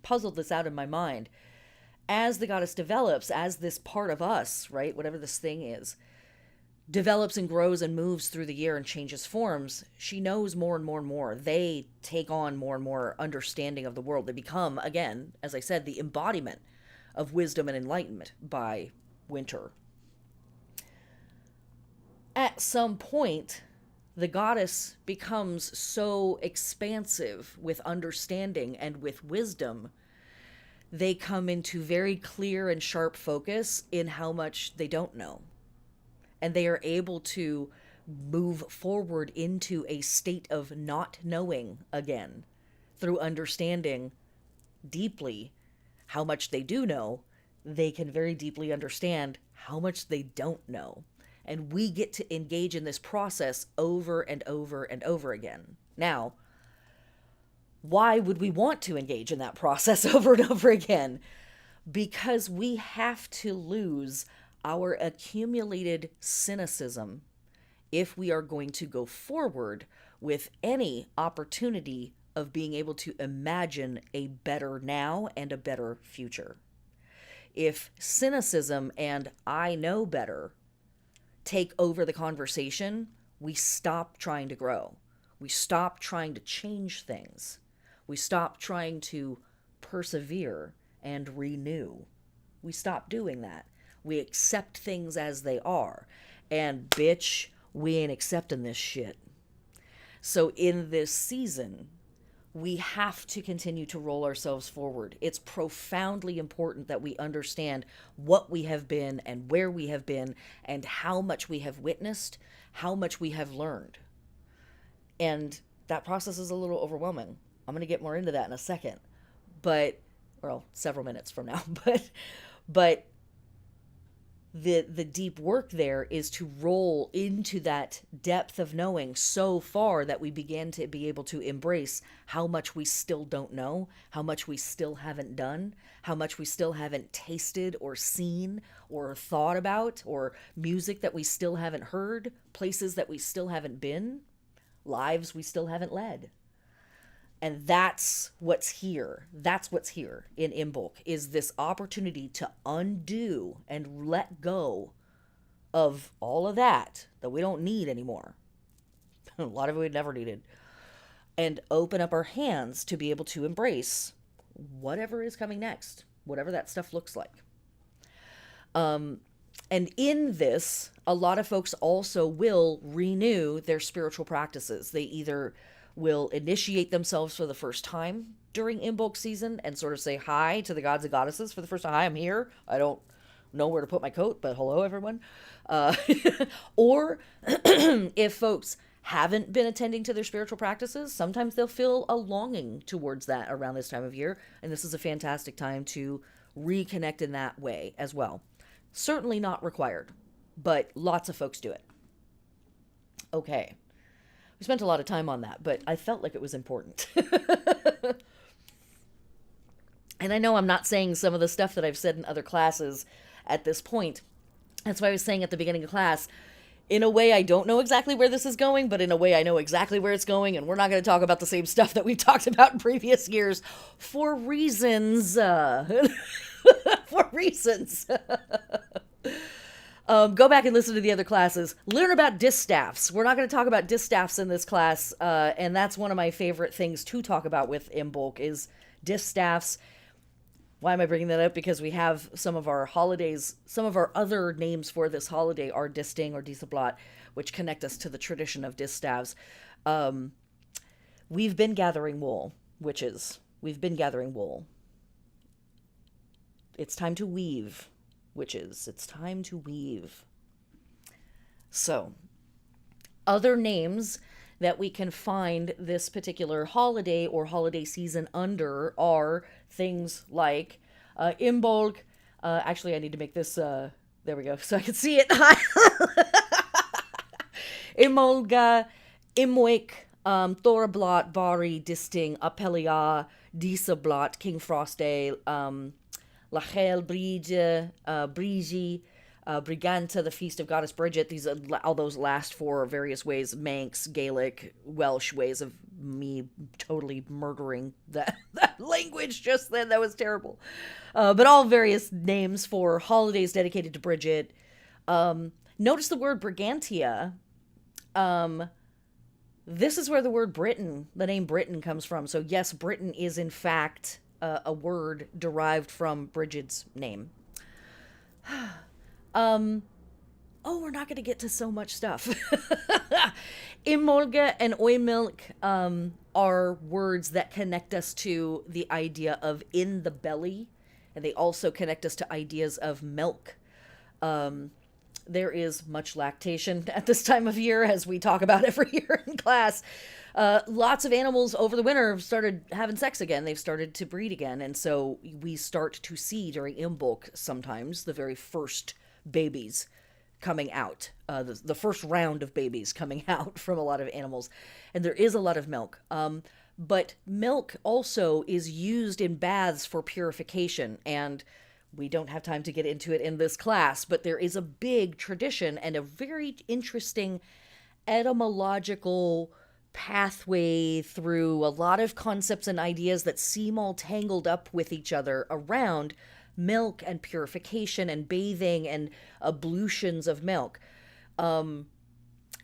puzzled this out in my mind. As the goddess develops, as this part of us, right, whatever this thing is, develops and grows and moves through the year and changes forms, she knows more and more and more. They take on more and more understanding of the world. They become, again, as I said, the embodiment of wisdom and enlightenment by winter. At some point, the goddess becomes so expansive with understanding and with wisdom, they come into very clear and sharp focus in how much they don't know. And they are able to move forward into a state of not knowing again through understanding deeply how much they do know. They can very deeply understand how much they don't know. And we get to engage in this process over and over and over again. Now, why would we want to engage in that process over and over again? Because we have to lose our accumulated cynicism if we are going to go forward with any opportunity of being able to imagine a better now and a better future. If cynicism and I know better take over the conversation, we stop trying to grow. We stop trying to change things. We stop trying to persevere and renew. We stop doing that. We accept things as they are. And bitch, we ain't accepting this shit. So in this season, we have to continue to roll ourselves forward. It's profoundly important that we understand what we have been and where we have been and how much we have witnessed, how much we have learned. And that process is a little overwhelming. I'm going to get more into that in a second. But, well, several minutes from now. But the deep work there is to roll into that depth of knowing so far that we begin to be able to embrace how much we still don't know, how much we still haven't done, how much we still haven't tasted or seen or thought about, or music that we still haven't heard, places that we still haven't been, lives we still haven't led. And that's what's here. That's what's here in Imbolc, is this opportunity to undo and let go of all of that we don't need anymore. A lot of it we never needed. And open up our hands to be able to embrace whatever is coming next, whatever that stuff looks like. And in this, a lot of folks also will renew their spiritual practices. They either will initiate themselves for the first time during Imbolc season and sort of say hi to the gods and goddesses for the first time. Hi, I'm here. I don't know where to put my coat, but hello, everyone. Or if folks haven't been attending to their spiritual practices, sometimes they'll feel a longing towards that around this time of year. And this is a fantastic time to reconnect in that way as well. Certainly not required, but lots of folks do it. Okay. We spent a lot of time on that, but I felt like it was important. And I know I'm not saying some of the stuff that I've said in other classes at this point. That's why I was saying at the beginning of class, in a way I don't know exactly where this is going, but in a way I know exactly where it's going, and we're not going to talk about the same stuff that we've talked about in previous years for reasons. For reasons. Go back and listen to the other classes. Learn about distaffs. We're not going to talk about distaffs in this class, and that's one of my favorite things to talk about with Imbolc is distaffs. Why am I bringing that up? Because we have some of our holidays, some of our other names for this holiday are Disting or Disablat, which connect us to the tradition of distaffs. We've been gathering wool, witches. We've been gathering wool. It's time to weave. Witches, it's time to weave. So, other names that we can find this particular holiday or holiday season under are things like Imbolc. Actually, I need to make this, there we go, so I can see it. Imbolga, Imbolc, Thorablot, Bari, Disting, Apelia, Disablot, King Froste, Lachel, Brige, Brigi, Briganta, the Feast of Goddess Bridget. These are all those last four various ways, Manx, Gaelic, Welsh ways of me totally murdering that language just then. That was terrible. But all various names for holidays dedicated to Bridget. Notice the word Brigantia. This is where the word Britain, the name Britain, comes from. So yes, Britain is in fact a word derived from Bridget's name. Oh, we're not going to get to so much stuff. Imolga and Oimilk are words that connect us to the idea of in the belly, and they also connect us to ideas of milk. There is much lactation at this time of year, as we talk about every year in class. Lots of animals over the winter have started having sex again. They've started to breed again. And so we start to see during Imbolc sometimes the very first babies coming out, the first round of babies coming out from a lot of animals. And there is a lot of milk. But milk also is used in baths for purification, and we don't have time to get into it in this class, but there is a big tradition and a very interesting etymological pathway through a lot of concepts and ideas that seem all tangled up with each other around milk and purification and bathing and ablutions of milk.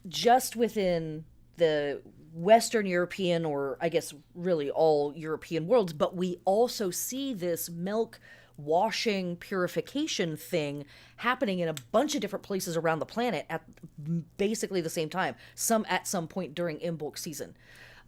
Just within the Western European, or I guess really all European worlds, but we also see this milk washing purification thing happening in a bunch of different places around the planet at basically the same time, some at some point during Imbolc season.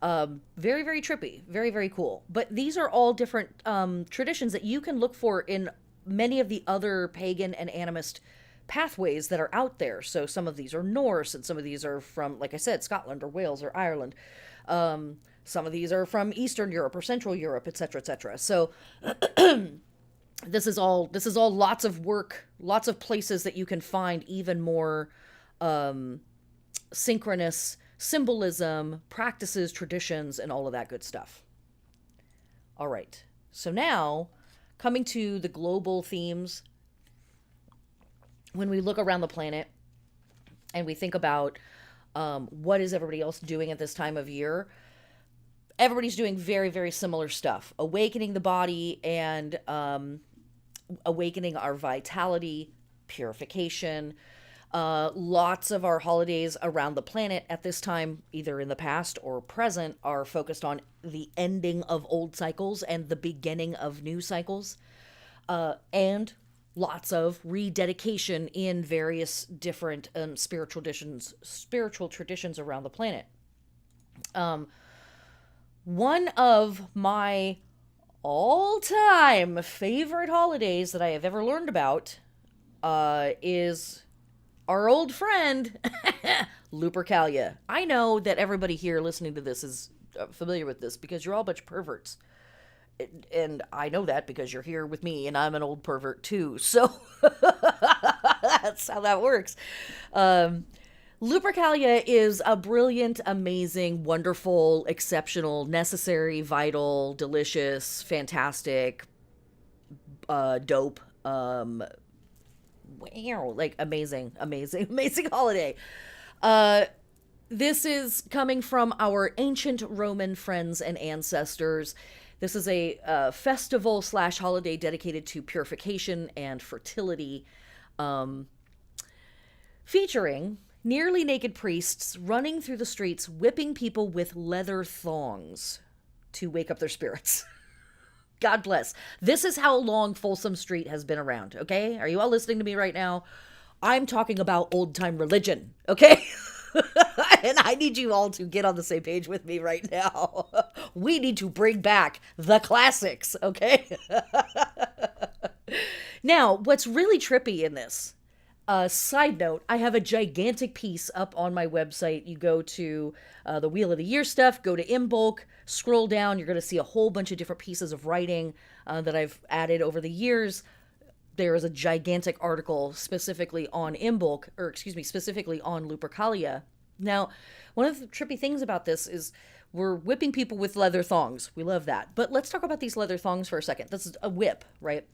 Very, very trippy, very, very cool. But these are all different traditions that you can look for in many of the other pagan and animist pathways that are out there. So some of these are Norse, and some of these are from, like I said, Scotland or Wales or Ireland. Some of these are from Eastern Europe or Central Europe, etc., etc. So this is all lots of work, lots of places that you can find even more synchronous symbolism, practices, traditions, and all of that good stuff. All right. So now, coming to the global themes, when we look around the planet and we think about what is everybody else doing at this time of year, everybody's doing very, very similar stuff. Awakening the body and awakening our vitality, purification. Lots of our holidays around the planet at this time, either in the past or present, are focused on the ending of old cycles and the beginning of new cycles. And lots of rededication in various different spiritual traditions around the planet. One of my all-time favorite holidays that I have ever learned about is our old friend Lupercalia. I know that everybody here listening to this is familiar with this because you're all a bunch of perverts. And I know that because you're here with me and I'm an old pervert too. So that's how that works. Lupercalia is a brilliant, amazing, wonderful, exceptional, necessary, vital, delicious, fantastic, dope, like amazing holiday. This is coming from our ancient Roman friends and ancestors. This is a festival / holiday dedicated to purification and fertility, featuring nearly naked priests running through the streets, whipping people with leather thongs to wake up their spirits. God bless. This is how long Folsom Street has been around, okay? Are you all listening to me right now? I'm talking about old-time religion, okay? And I need you all to get on the same page with me right now. We need to bring back the classics, okay? Now, what's really trippy in this, side note, I have a gigantic piece up on my website. You go to the Wheel of the Year stuff, go to Imbolc, scroll down, you're going to see a whole bunch of different pieces of writing that I've added over the years. There is a gigantic article specifically on Imbolc, specifically on Lupercalia. Now, one of the trippy things about this is we're whipping people with leather thongs. We love that. But let's talk about these leather thongs for a second. This is a whip, right?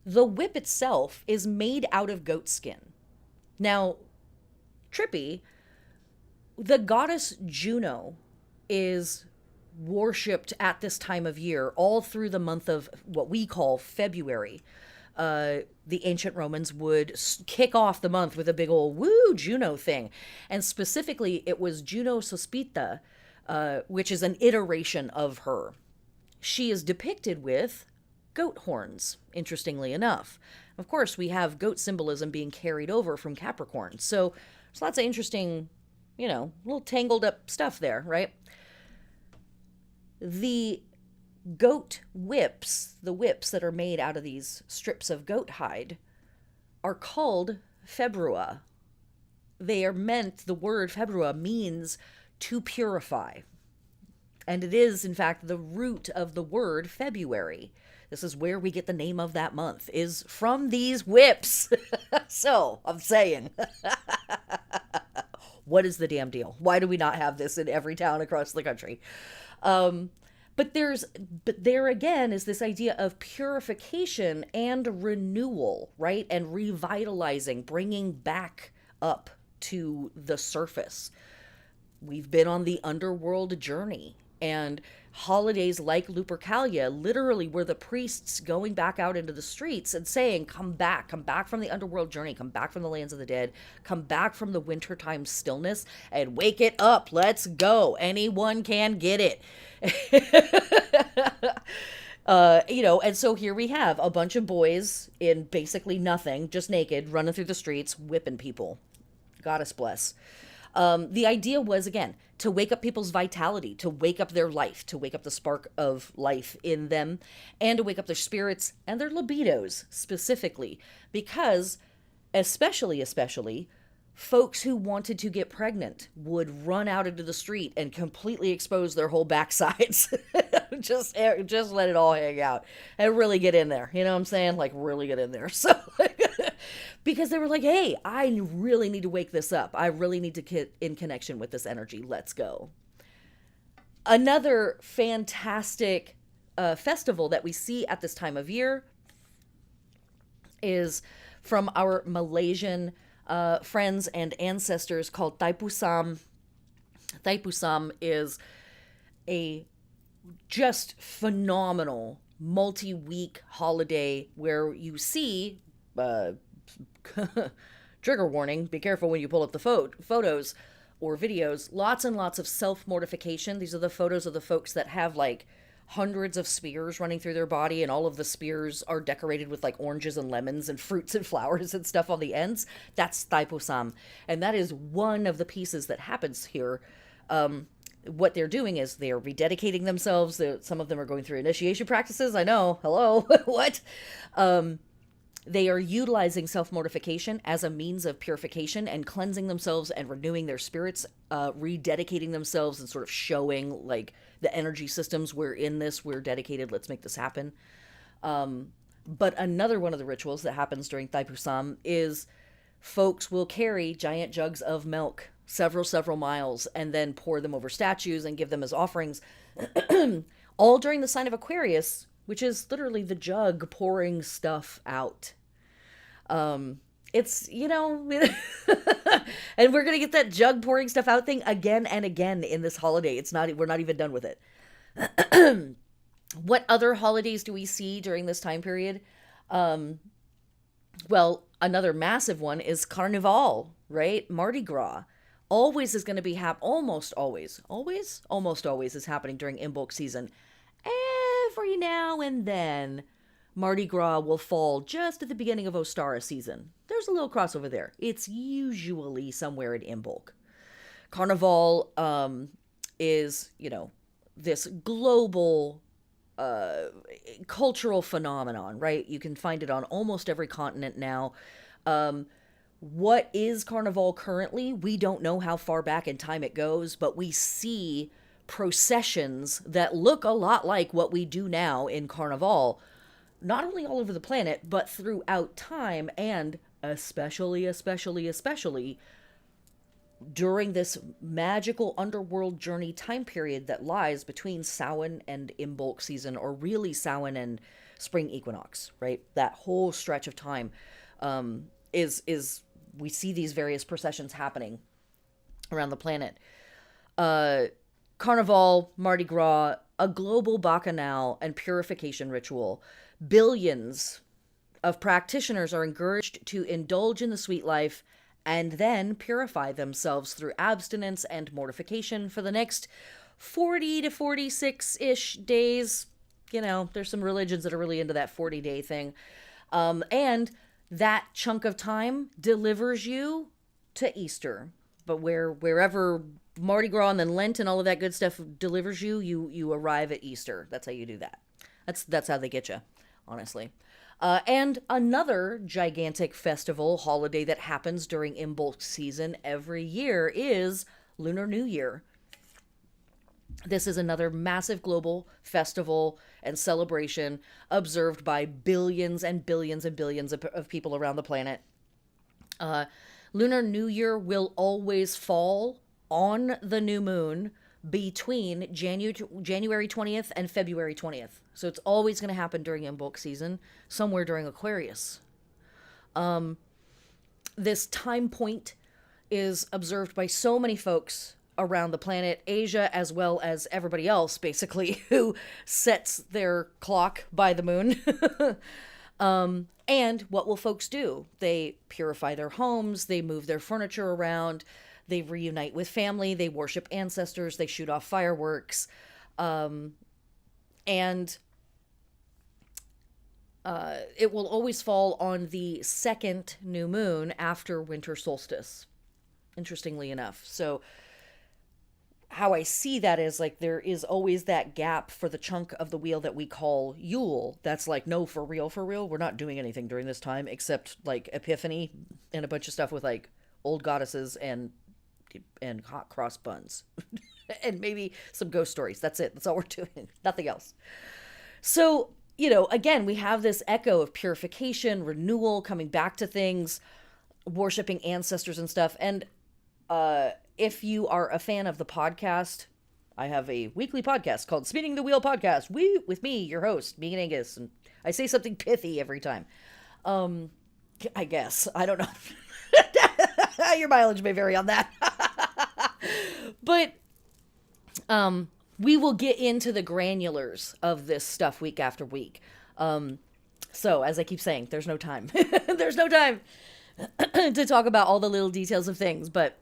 The whip itself is made out of goat skin. Now, trippy, the goddess Juno is worshipped at this time of year all through the month of what we call February. The ancient Romans would kick off the month with a big old woo Juno thing. And specifically, it was Juno Sospita, which is an iteration of her. She is depicted with goat horns, interestingly enough. Of course, we have goat symbolism being carried over from Capricorn. So there's lots of interesting, little tangled up stuff there, right? The goat whips, the whips that are made out of these strips of goat hide, are called februa. They are meant, the word februa means to purify. And it is, in fact, the root of the word February. This is where we get the name of that month, is from these whips. So, I'm saying, what is the damn deal? Why do we not have this in every town across the country? But there again is this idea of purification and renewal, right? And revitalizing, bringing back up to the surface. We've been on the underworld journey, and holidays like Lupercalia literally were the priests going back out into the streets and saying, come back from the underworld journey, come back from the lands of the dead, come back from the wintertime stillness, and wake it up. Let's go. Anyone can get it. And so here we have a bunch of boys in basically nothing, just naked, running through the streets, whipping people. Goddess bless. The idea was, again, to wake up people's vitality, to wake up their life, to wake up the spark of life in them, and to wake up their spirits and their libidos specifically. Because, especially, folks who wanted to get pregnant would run out into the street and completely expose their whole backsides. just let it all hang out and really get in there. You know what I'm saying? Like, really get in there. So, because they were like, hey, I really need to wake this up. I really need to get in connection with this energy. Let's go. Another fantastic festival that we see at this time of year is from our Malaysian friends and ancestors, called Thaipusam. Thaipusam is a just phenomenal multi-week holiday where you see trigger warning, be careful when you pull up the photos or videos, lots and lots of self-mortification. These are the photos of the folks that have like hundreds of spears running through their body, and all of the spears are decorated with like oranges and lemons and fruits and flowers and stuff on the ends. That's Thaipusam. And that is one of the pieces that happens here. What they're doing is they're rededicating themselves. Some of them are going through initiation practices. I know. Hello. What? They are utilizing self-mortification as a means of purification and cleansing themselves and renewing their spirits, rededicating themselves and sort of showing like the energy systems. We're in this, we're dedicated, let's make this happen. But another one of the rituals that happens during Thaipusam is folks will carry giant jugs of milk several miles and then pour them over statues and give them as offerings, all during the sign of Aquarius, which is literally the jug pouring stuff out. It's, and we're going to get that jug pouring stuff out thing again and again in this holiday. We're not even done with it. What other holidays do we see during this time period? Well, another massive one is Carnival, right? Mardi Gras. Always is going to be almost always is happening during Imbolc season. Every now and then, Mardi Gras will fall just at the beginning of Ostara season. There's a little crossover there. It's usually somewhere in Imbolc. Carnival is, this global cultural phenomenon, right? You can find it on almost every continent now. What is Carnival currently? We don't know how far back in time it goes, but we see processions that look a lot like what we do now in Carnival, not only all over the planet, but throughout time, and especially during this magical underworld journey time period that lies between Samhain and Imbolc season, or really Samhain and spring equinox, right? That whole stretch of time is we see these various processions happening around the planet. Carnival, Mardi Gras, a global bacchanal, and purification ritual. Billions of practitioners are encouraged to indulge in the sweet life and then purify themselves through abstinence and mortification for the next 40 to 46 ish days. You know, there's some religions that are really into that 40-day thing. And that chunk of time delivers you to Easter. But wherever Mardi Gras and then Lent and all of that good stuff delivers you, you arrive at Easter. That's how you do that. That's how they get you, honestly. And another gigantic festival holiday that happens during Imbolc season every year is Lunar New Year. This is another massive global festival and celebration observed by billions and billions and billions of people around the planet. Lunar New Year will always fall on the new moon between January 20th and February 20th. So it's always going to happen during Imbolc season, somewhere during Aquarius. This time point is observed by so many folks around the planet, Asia, as well as everybody else, basically, who sets their clock by the moon. And what will folks do? They purify their homes, they move their furniture around, they reunite with family, they worship ancestors, they shoot off fireworks. And it will always fall on the second new moon after winter solstice, interestingly enough. So how I see that is like there is always that gap for the chunk of the wheel that we call Yule. That's like, no, for real, we're not doing anything during this time except like Epiphany and a bunch of stuff with like old goddesses and hot cross buns and maybe some ghost stories. That's it. That's all we're doing. Nothing else. So, you know, again, we have this echo of purification, renewal, coming back to things, worshiping ancestors and stuff. And if you are a fan of the podcast, I have a weekly podcast called Spinning the Wheel Podcast with me, your host, Megan Angus. And I say something pithy every time. I guess. I don't know. Your mileage may vary on that. But we will get into the granulars of this stuff week after week. So, as I keep saying, there's no time. There's no time to talk about all the little details of things, but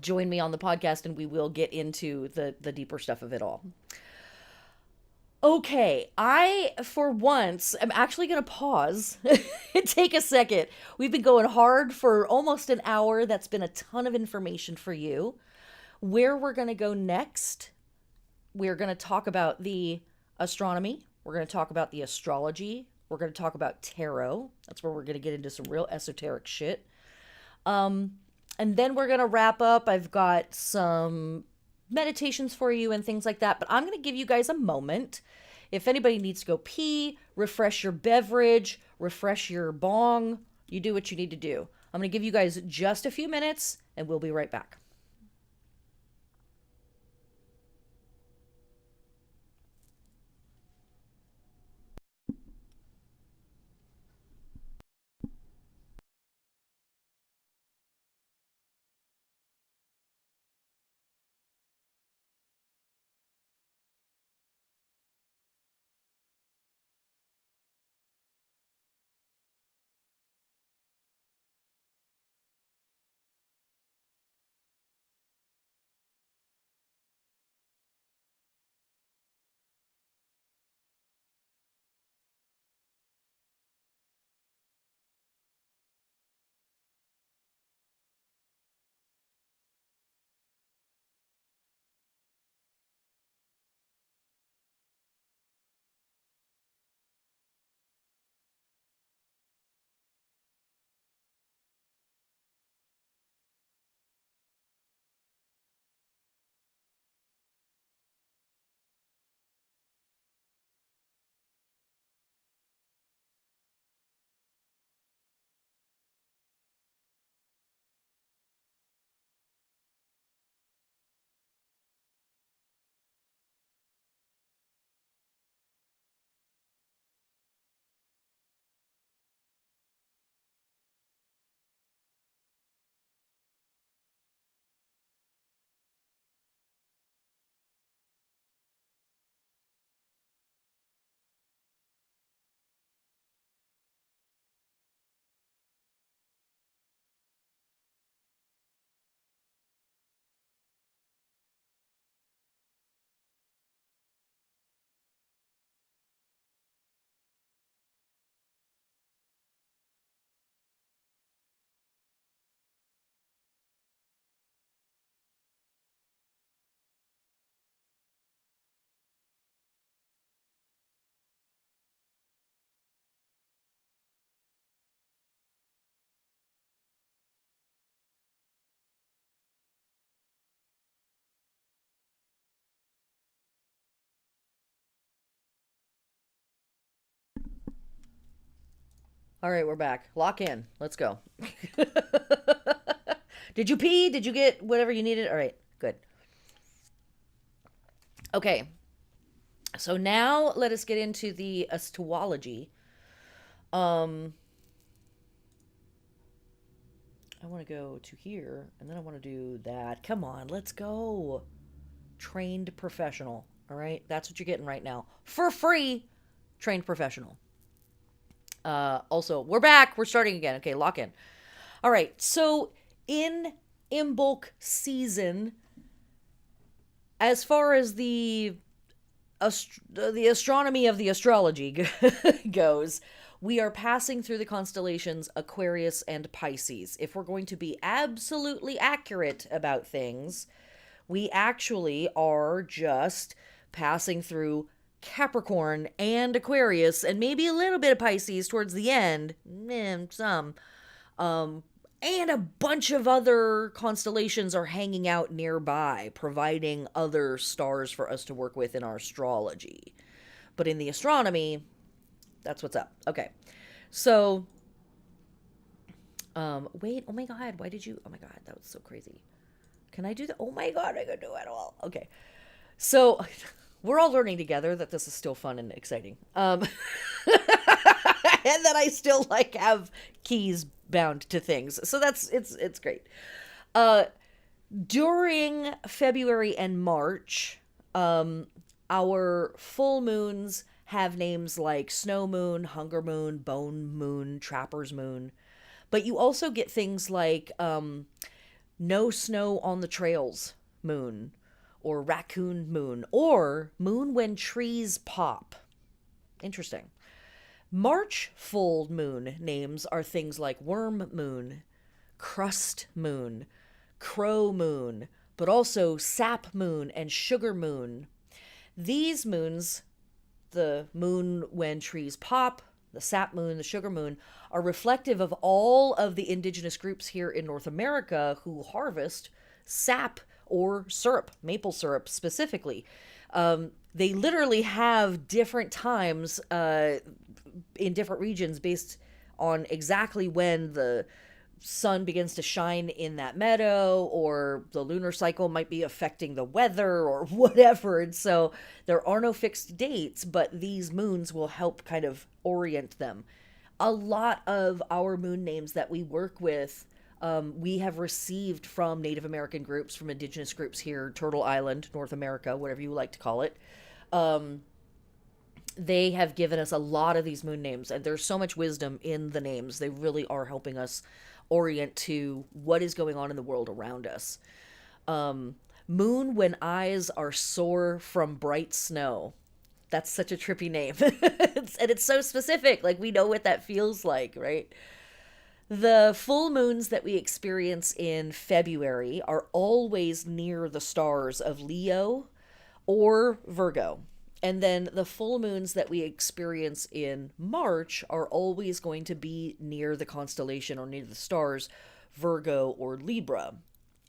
join me on the podcast and we will get into the deeper stuff of it all. Okay, I, for once, am actually going to pause and take a second. We've been going hard for almost an hour. That's been a ton of information for you. Where we're going to go next, we're going to talk about the astronomy. We're going to talk about the astrology. We're going to talk about tarot. That's where we're going to get into some real esoteric shit. And then we're going to wrap up. I've got some meditations for you and things like that, but I'm going to give you guys a moment. If anybody needs to go pee, refresh your beverage, refresh your bong, you do what you need to do. I'm going to give you guys just a few minutes and we'll be right back. All right, we're back. Lock in. Let's go. Did you pee? Did you get whatever you needed? All right, good. Okay. So now let us get into the astrology. Um I want to go to here and then I want to do that. Come on, let's go. Trained professional. All right? That's what you're getting right now. For free. Trained professional. Also, we're back. We're starting again. Okay, lock in. All right. So in Imbolc season, as far as the astronomy of the astrology goes, we are passing through the constellations Aquarius and Pisces. If we're going to be absolutely accurate about things, we actually are just passing through Capricorn and Aquarius, and maybe a little bit of Pisces towards the end, some. And a bunch of other constellations are hanging out nearby, providing other stars for us to work with in our astrology. But in the astronomy, that's what's up. Okay. So, wait, oh my God, why did you, oh my God, that was so crazy. Can I do that? Oh my God, I could do it all. Okay. So, we're all learning together that this is still fun and exciting. And that I still like have keys bound to things. So it's great. During February and March, our full moons have names like Snow Moon, Hunger Moon, Bone Moon, Trapper's Moon. But you also get things like No Snow on the Trails Moon, or Raccoon Moon, or Moon When Trees Pop. Interesting. March full moon names are things like Worm Moon, Crust Moon, Crow Moon, but also Sap Moon and Sugar Moon. These moons, the moon when trees pop, the sap moon, the sugar moon, are reflective of all of the indigenous groups here in North America who harvest sap or syrup, maple syrup specifically. They literally have different times in different regions based on exactly when the sun begins to shine in that meadow, or the lunar cycle might be affecting the weather or whatever. And so there are no fixed dates, but these moons will help kind of orient them. A lot of our moon names that we work with, we have received from Native American groups, from indigenous groups here, Turtle Island, North America, whatever you like to call it. They have given us a lot of these moon names, and there's so much wisdom in the names. They really are helping us orient to what is going on in the world around us. Moon When Eyes Are Sore from Bright Snow. That's such a trippy name. And it's so specific. Like, we know what that feels like, right? The full moons that we experience in February are always near the stars of Leo or Virgo. And then the full moons that we experience in March are always going to be near the constellation or near the stars, Virgo or Libra.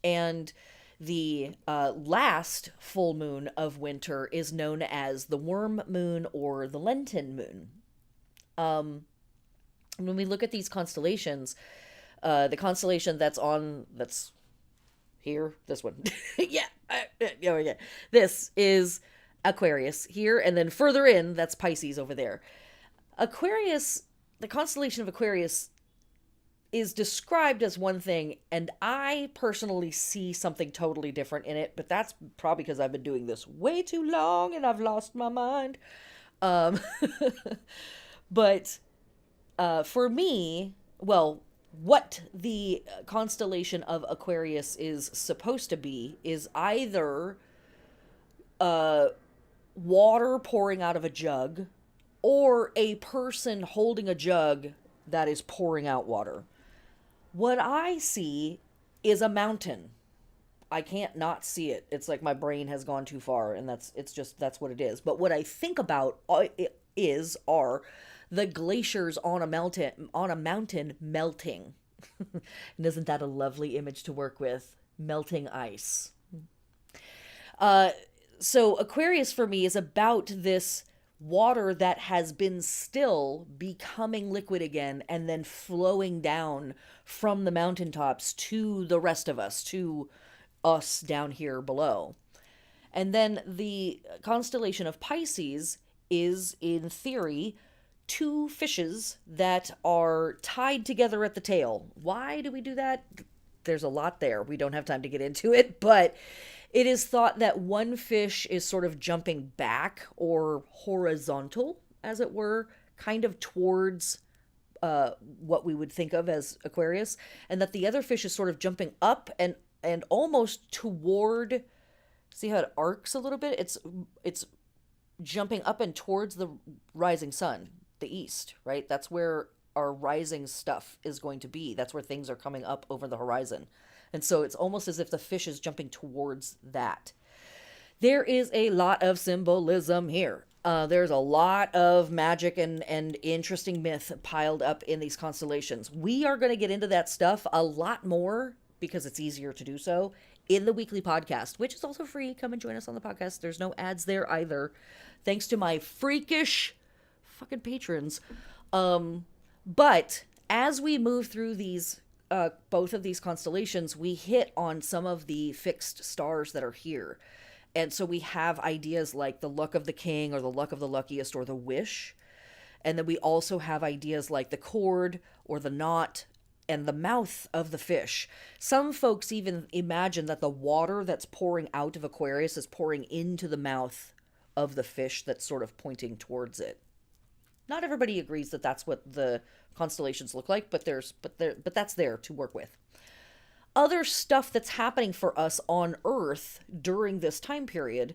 And the last full moon of winter is known as the Worm Moon or the Lenten Moon. When we look at these constellations, the constellation that's here, this one, yeah, this is Aquarius here, and then further in, that's Pisces over there. Aquarius, the constellation of Aquarius is described as one thing, and I personally see something totally different in it, but that's probably because I've been doing this way too long and I've lost my mind. But for me, well, what the constellation of Aquarius is supposed to be is either water pouring out of a jug, or a person holding a jug that is pouring out water. What I see is a mountain. I can't not see it. It's like my brain has gone too far, and that's what it is. But what I think about are the glaciers on a mountain melting. And isn't that a lovely image to work with? Melting ice. So Aquarius for me is about this water that has been still becoming liquid again and then flowing down from the mountaintops to the rest of us, to us down here below. And then the constellation of Pisces is, in theory, two fishes that are tied together at the tail. Why do we do that? There's a lot there. We don't have time to get into it, but it is thought that one fish is sort of jumping back or horizontal, as it were, kind of towards what we would think of as Aquarius, and that the other fish is sort of jumping up and almost toward. See how it arcs a little bit? It's jumping up and towards the rising sun, the east, right? That's where our rising stuff is going to be. That's where things are coming up over the horizon. And so it's almost as if the fish is jumping towards that. There is a lot of symbolism here. There's a lot of magic and interesting myth piled up in these constellations. We are going to get into that stuff a lot more because it's easier to do so in the weekly podcast, which is also free. Come and join us on the podcast. There's no ads there either. Thanks to my freakish fucking patrons. But as we move through these, both of these constellations, we hit on some of the fixed stars that are here. And so we have ideas like the luck of the king or the luck of the luckiest or the wish. And then we also have ideas like the cord or the knot and the mouth of the fish. Some folks even imagine that the water that's pouring out of Aquarius is pouring into the mouth of the fish that's sort of pointing towards it. Not everybody agrees that that's what the constellations look like, but that's there to work with. Other stuff that's happening for us on Earth during this time period,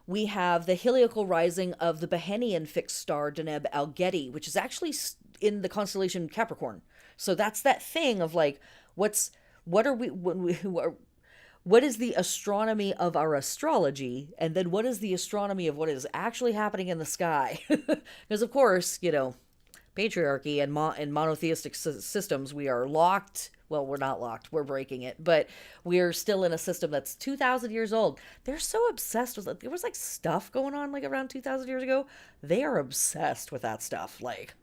we have the heliacal rising of the Bahenian fixed star Deneb Algeti, which is actually in the constellation Capricorn. So that's that thing of like, what is the astronomy of our astrology, and then what is the astronomy of what is actually happening in the sky? Because of course, patriarchy and monotheistic systems, we are locked. Well, we're not locked. We're breaking it. But we're still in a system that's 2,000 years old. They're so obsessed with it. There was like stuff going on like around 2,000 years ago. They are obsessed with that stuff. Like,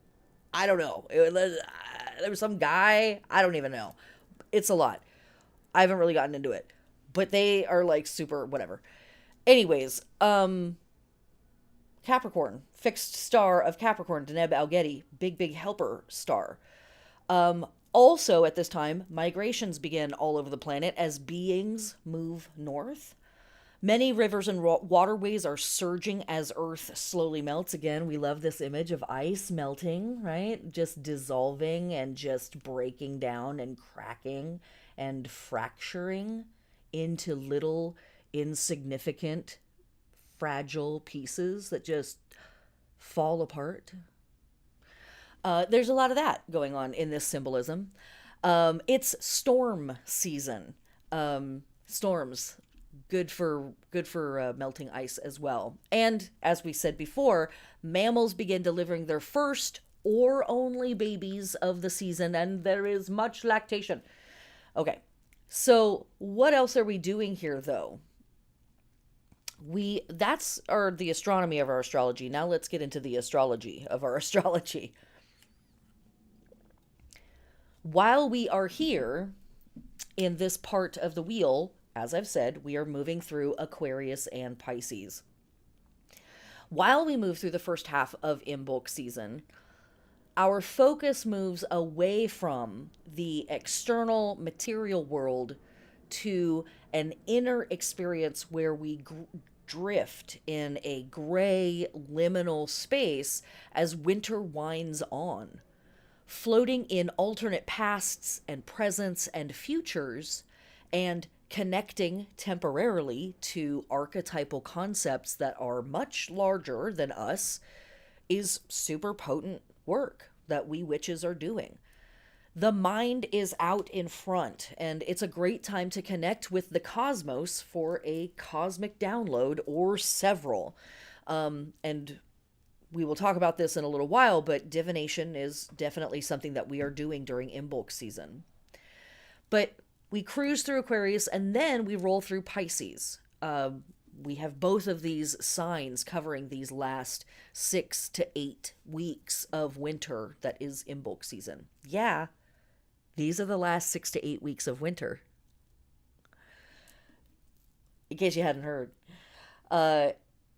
I don't know. There was some guy. I don't even know. It's a lot. I haven't really gotten into it. But they are like super whatever. Anyways, Capricorn, fixed star of Capricorn, Deneb Algeti, big helper star. Also, at this time, migrations begin all over the planet as beings move north. Many rivers and waterways are surging as Earth slowly melts. Again, we love this image of ice melting, right? Just dissolving and just breaking down and cracking and fracturing into little insignificant, fragile pieces that just fall apart. There's a lot of that going on in this symbolism. It's storm season. Storms, good for melting ice as well. And as we said before, mammals begin delivering their first or only babies of the season, and there is much lactation. Okay, so what else are we doing here, though? That's the astronomy of our astrology. Now let's get into the astrology of our astrology. While we are here in this part of the wheel, as I've said, we are moving through Aquarius and Pisces. While we move through the first half of Imbolc season, our focus moves away from the external material world to an inner experience where we drift in a gray liminal space as winter winds on, floating in alternate pasts and presents and futures, and connecting temporarily to archetypal concepts that are much larger than us is super potent work that we witches are doing. The mind is out in front, and it's a great time to connect with the cosmos for a cosmic download or several. And we will talk about this in a little while, but divination is definitely something that we are doing during Imbolc season. But we cruise through Aquarius, and then we roll through Pisces. we have both of these signs covering these last 6 to 8 weeks of winter that is Imbolc season. Yeah, these are the last 6 to 8 weeks of winter. In case you hadn't heard.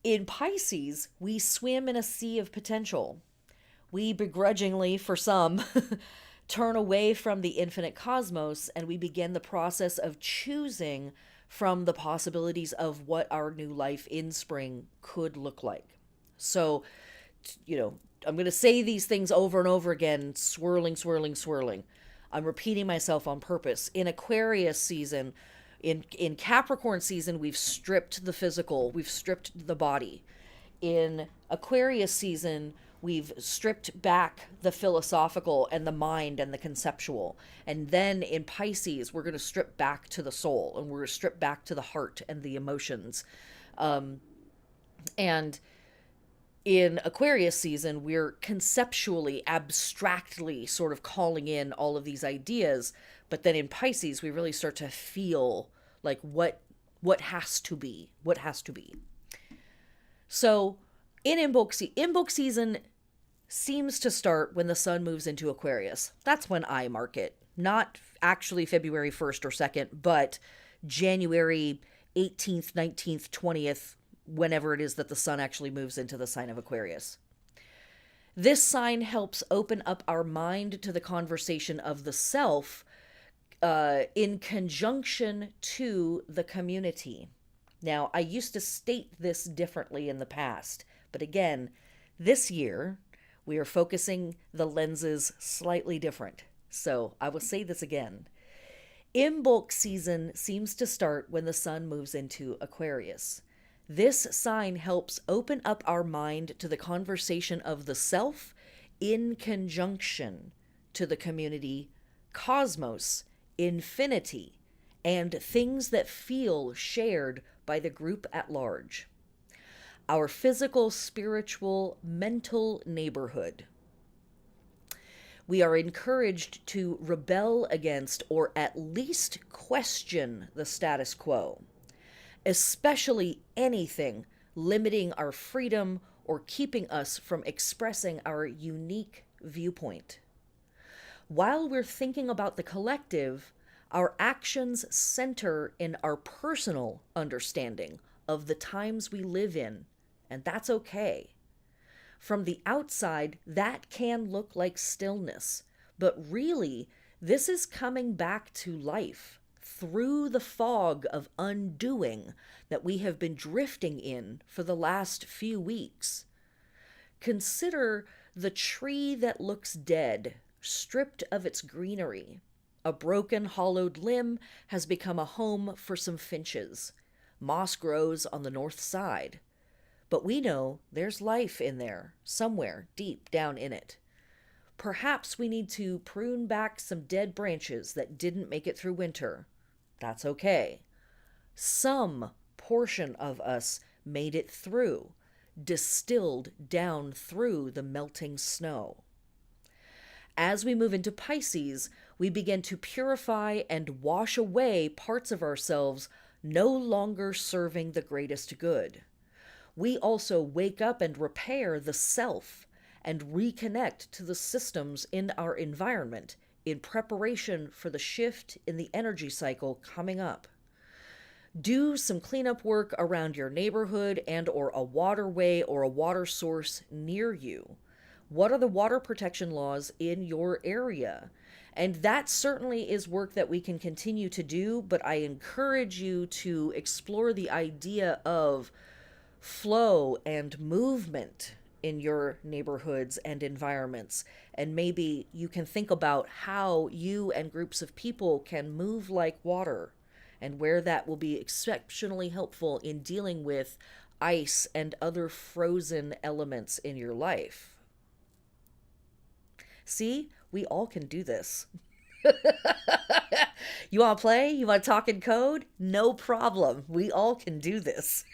In Pisces, we swim in a sea of potential. We begrudgingly, for some, turn away from the infinite cosmos and we begin the process of choosing from the possibilities of what our new life in spring could look like. So, I'm going to say these things over and over again, swirling, swirling, swirling. I'm repeating myself on purpose. In Aquarius season, in Capricorn season, we've stripped the physical, we've stripped the body. In Aquarius season, we've stripped back the philosophical and the mind and the conceptual. And then in Pisces, we're going to strip back to the soul, and we're going to strip back to the heart and the emotions. And in Aquarius season, we're conceptually, abstractly sort of calling in all of these ideas. But then in Pisces, we really start to feel like what has to be, what has to be. So in Imbolc season seems to start when the sun moves into Aquarius. That's when I mark it. Not actually February 1st or 2nd, but January 18th, 19th, 20th, whenever it is that the sun actually moves into the sign of Aquarius. This sign helps open up our mind to the conversation of the self in conjunction to the community. Now, I used to state this differently in the past, but again, this year, we are focusing the lenses slightly different. So I will say this again. Imbolc season seems to start when the sun moves into Aquarius. This sign helps open up our mind to the conversation of the self in conjunction to the community, cosmos, infinity, and things that feel shared by the group at large. Our physical, spiritual, mental neighborhood. We are encouraged to rebel against or at least question the status quo, especially anything limiting our freedom or keeping us from expressing our unique viewpoint. While we're thinking about the collective, our actions center in our personal understanding of the times we live in, and that's okay. From the outside, that can look like stillness, but really, this is coming back to life through the fog of undoing that we have been drifting in for the last few weeks. Consider the tree that looks dead, stripped of its greenery. A broken, hollowed limb has become a home for some finches. Moss grows on the north side. But we know there's life in there, somewhere deep down in it. Perhaps we need to prune back some dead branches that didn't make it through winter. That's okay. Some portion of us made it through, distilled down through the melting snow. As we move into Pisces, we begin to purify and wash away parts of ourselves no longer serving the greatest good. We also wake up and repair the self and reconnect to the systems in our environment in preparation for the shift in the energy cycle coming up. Do some cleanup work around your neighborhood and or a waterway or a water source near you. What are the water protection laws in your area? And that certainly is work that we can continue to do, but I encourage you to explore the idea of flow and movement in your neighborhoods and environments. And maybe you can think about how you and groups of people can move like water and where that will be exceptionally helpful in dealing with ice and other frozen elements in your life. See, we all can do this. You want to play? You want to talk in code? No problem. We all can do this.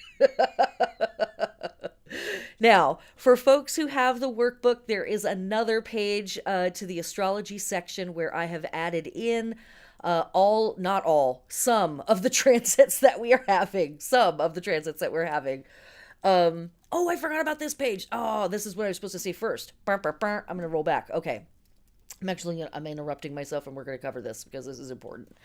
Now, for folks who have the workbook, there is another page to the astrology section where I have added in Some of the transits that we are having. Some of the transits that we're having. Oh, I forgot about this page. Oh, this is what I was supposed to say first. I'm going to roll back. Okay. I'm interrupting myself and we're going to cover this because this is important.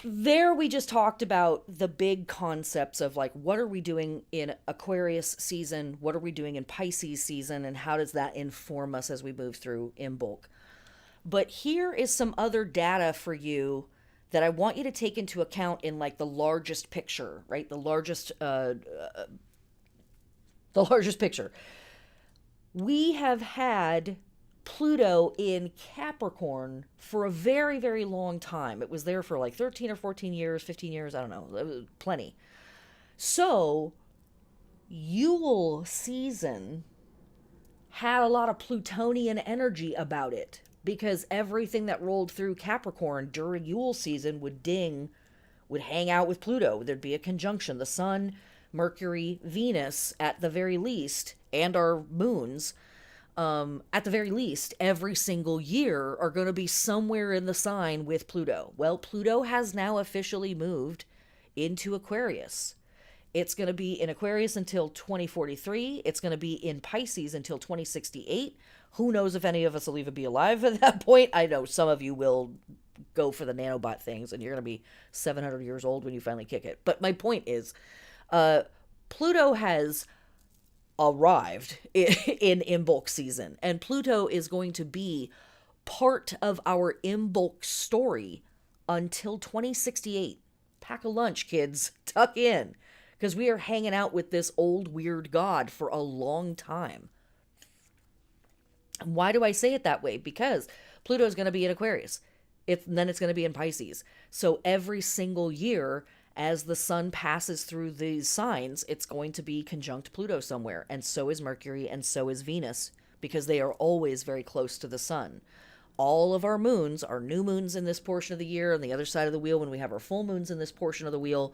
There we just talked about the big concepts of like, what are we doing in Aquarius season? What are we doing in Pisces season? And how does that inform us as we move through Imbolc? But here is some other data for you that I want you to take into account in like the largest picture, right? The largest picture. We have had Pluto in Capricorn for a very, very long time. It was there for like 13 or 14 years, 15 years, I don't know, it was plenty. So, Yule season had a lot of Plutonian energy about it because everything that rolled through Capricorn during Yule season would hang out with Pluto. There'd be a conjunction. The Sun, Mercury, Venus, at the very least, and our moons, at the very least, every single year are going to be somewhere in the sign with Pluto. Well, Pluto has now officially moved into Aquarius. It's going to be in Aquarius until 2043. It's going to be in Pisces until 2068. Who knows if any of us will even be alive at that point? I know some of you will go for the nanobot things, and you're going to be 700 years old when you finally kick it. But my point is, Pluto has arrived in Imbolc season, and Pluto is going to be part of our Imbolc story until 2068. Pack a lunch, kids. Tuck in. Because we are hanging out with this old weird god for a long time. And why do I say it that way? Because Pluto is going to be in Aquarius. Then it's going to be in Pisces. So every single year, as the sun passes through these signs, it's going to be conjunct Pluto somewhere. And so is Mercury, and so is Venus, because they are always very close to the sun. All of our moons are new moons in this portion of the year. On the other side of the wheel, when we have our full moons in this portion of the wheel,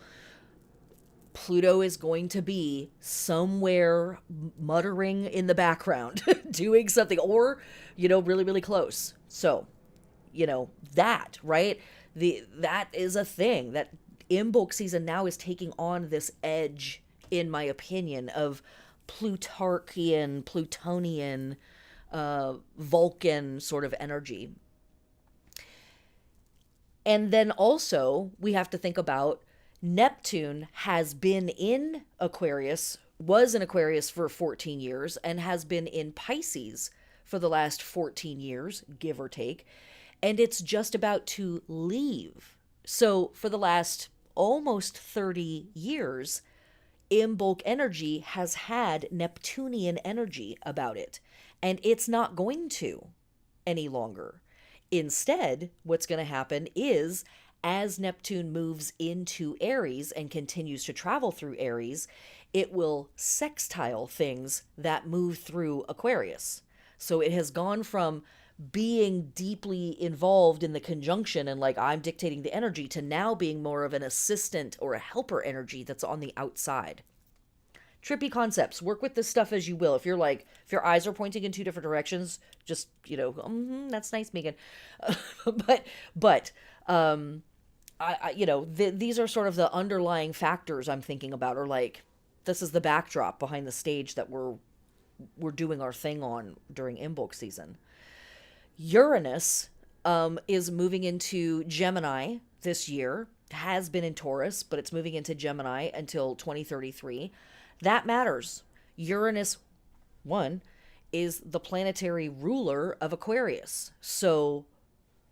Pluto is going to be somewhere muttering in the background, doing something, or, really, really close. So, that, right? That is a thing that Imbolc season now is taking on this edge, in my opinion, of Plutarchian, Plutonian, Vulcan sort of energy. And then also, we have to think about Neptune has been in Aquarius, was in Aquarius for 14 years, and has been in Pisces for the last 14 years, give or take. And it's just about to leave. So for the last almost 30 years, Imbolc energy has had Neptunian energy about it. And it's not going to any longer. Instead, what's going to happen is, as Neptune moves into Aries and continues to travel through Aries, it will sextile things that move through Aquarius. So it has gone from being deeply involved in the conjunction and like I'm dictating the energy to now being more of an assistant or a helper energy that's on the outside. Trippy concepts. Work with this stuff as you will. If your eyes are pointing in two different directions, just, that's nice, Megan. These are sort of the underlying factors I'm thinking about, or like, this is the backdrop behind the stage that we're doing our thing on during Imbolc season. Uranus is moving into Gemini this year, has been in Taurus, but it's moving into Gemini until 2033. That matters. Uranus, one, is the planetary ruler of Aquarius. So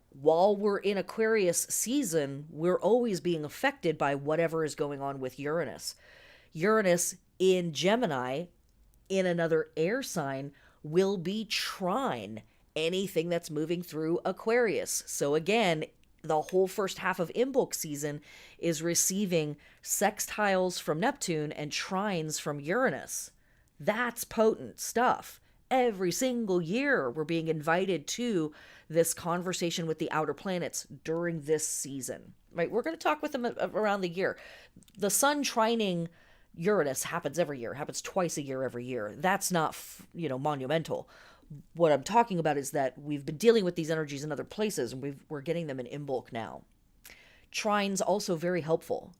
while we're in Aquarius season, we're always being affected by whatever is going on with Uranus. Uranus in Gemini, in another air sign, will be trine anything that's moving through Aquarius. So again, the whole first half of Imbolc season is receiving sextiles from Neptune and trines from Uranus. That's potent stuff. Every single year, we're being invited to this conversation with the outer planets during this season, right? We're going to talk with them around the year. The sun trining Uranus happens every year, happens twice a year every year. That's not, monumental. What I'm talking about is that we've been dealing with these energies in other places, and we're getting them in Imbolc now. Trine's also very helpful.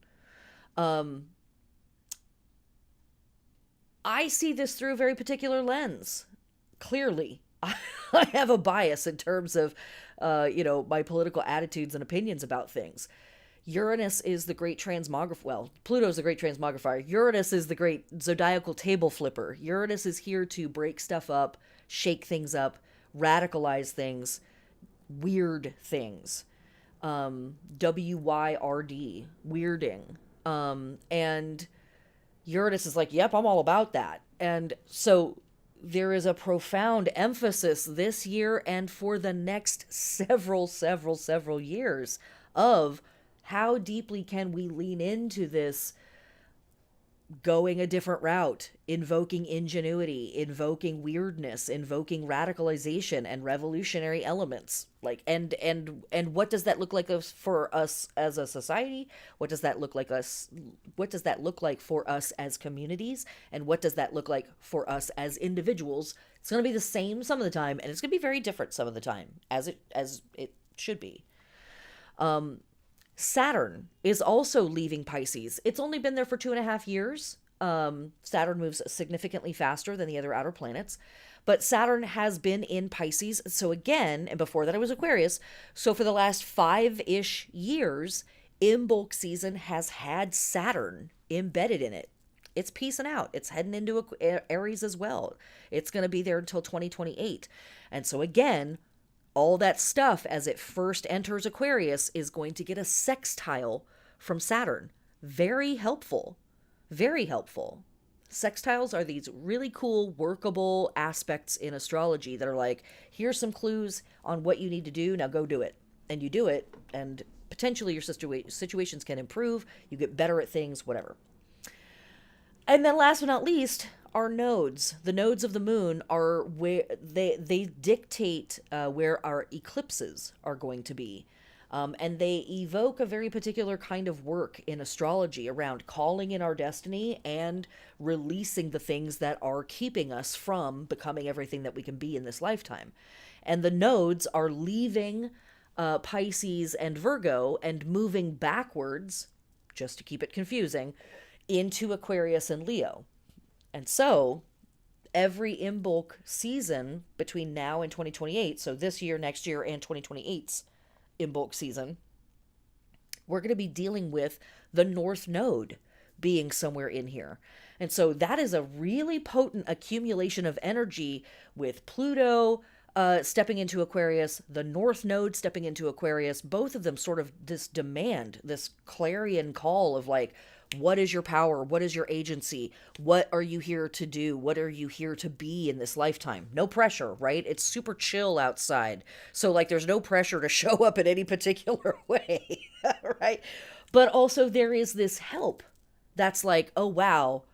I see this through a very particular lens. Clearly, I have a bias in terms of, my political attitudes and opinions about things. Uranus is the great transmographer. Well, Pluto's the great transmogrifier. Uranus is the great zodiacal table flipper. Uranus is here to break stuff up, shake things up, radicalize things, weird things. WYRD, weirding. And Uranus is like, yep, I'm all about that. And so there is a profound emphasis this year and for the next several years of how deeply can we lean into this going a different route, invoking ingenuity, invoking weirdness, invoking radicalization and revolutionary elements. Like, and what does that look like for us as a society? What does that look like for us as communities? And what does that look like for us as individuals? It's going to be the same some of the time, and it's going to be very different some of the time, as it should be. Saturn is also leaving Pisces. It's only been there for 2.5 years. Saturn moves significantly faster than the other outer planets, but Saturn has been in Pisces. So again, and before that it was Aquarius. So for the last 5-ish years, Imbolc season has had Saturn embedded in it. It's peacing out. It's heading into Aries as well. It's going to be there until 2028. And so again, all that stuff as it first enters Aquarius is going to get a sextile from Saturn. Very helpful. Very helpful. Sextiles are these really cool, workable aspects in astrology that are like, here's some clues on what you need to do. Now go do it. And you do it, and potentially your situations can improve. You get better at things, whatever. And then last but not least, our nodes. The nodes of the moon are where they dictate where our eclipses are going to be. And they evoke a very particular kind of work in astrology around calling in our destiny and releasing the things that are keeping us from becoming everything that we can be in this lifetime. And the nodes are leaving Pisces and Virgo and moving backwards, just to keep it confusing, into Aquarius and Leo. And so every Imbolc season between now and 2028, so this year, next year, and 2028's Imbolc season, we're going to be dealing with the North Node being somewhere in here. And so that is a really potent accumulation of energy with Pluto stepping into Aquarius, the North Node stepping into Aquarius, both of them sort of this demand, this clarion call of like, what is your power? What is your agency? What are you here to do? What are you here to be in this lifetime? No pressure, right? It's super chill outside. So like there's no pressure to show up in any particular way, right? But also there is this help that's like, oh wow,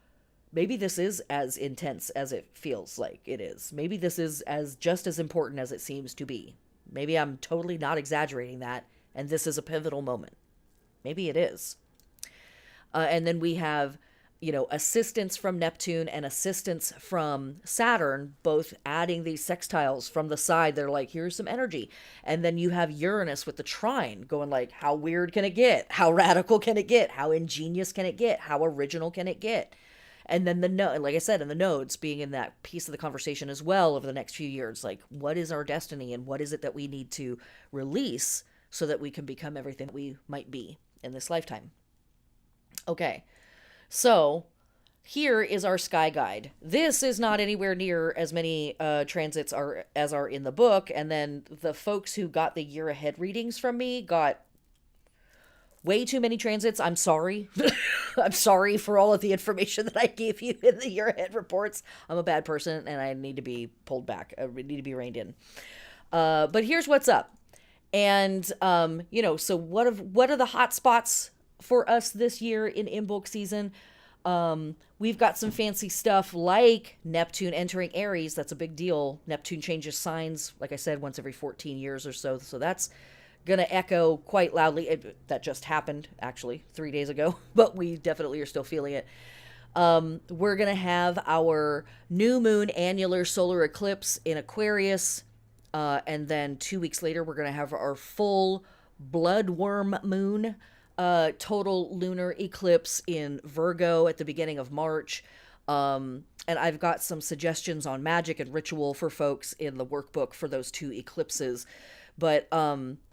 maybe this is as intense as it feels like it is. Maybe this is just as important as it seems to be. Maybe I'm totally not exaggerating that, and this is a pivotal moment. Maybe it is. And then we have, assistance from Neptune and assistance from Saturn, both adding these sextiles from the side. They're like, here's some energy. And then you have Uranus with the trine going like, how weird can it get? How radical can it get? How ingenious can it get? How original can it get? And then like I said, and the nodes being in that piece of the conversation as well over the next few years, like what is our destiny and what is it that we need to release so that we can become everything that we might be in this lifetime. Okay, so here is our sky guide. This is not anywhere near as many transits as are in the book, and then the folks who got the year ahead readings from me got way too many transits. I'm sorry. I'm sorry for all of the information that I gave you in the year ahead reports. I'm a bad person, and I need to be pulled back. I need to be reined in. But here's what's up. And, so what are the hot spots for us this year in Imbolc season? We've got some fancy stuff like Neptune entering Aries. That's a big deal. Neptune changes signs, like I said, once every 14 years or so. So that's going to echo quite loudly. That just happened, actually, 3 days ago, but we definitely are still feeling it. We're going to have our new moon annular solar eclipse in Aquarius. And then 2 weeks later, we're going to have our full bloodworm moon total lunar eclipse in Virgo at the beginning of March. And I've got some suggestions on magic and ritual for folks in the workbook for those two eclipses. But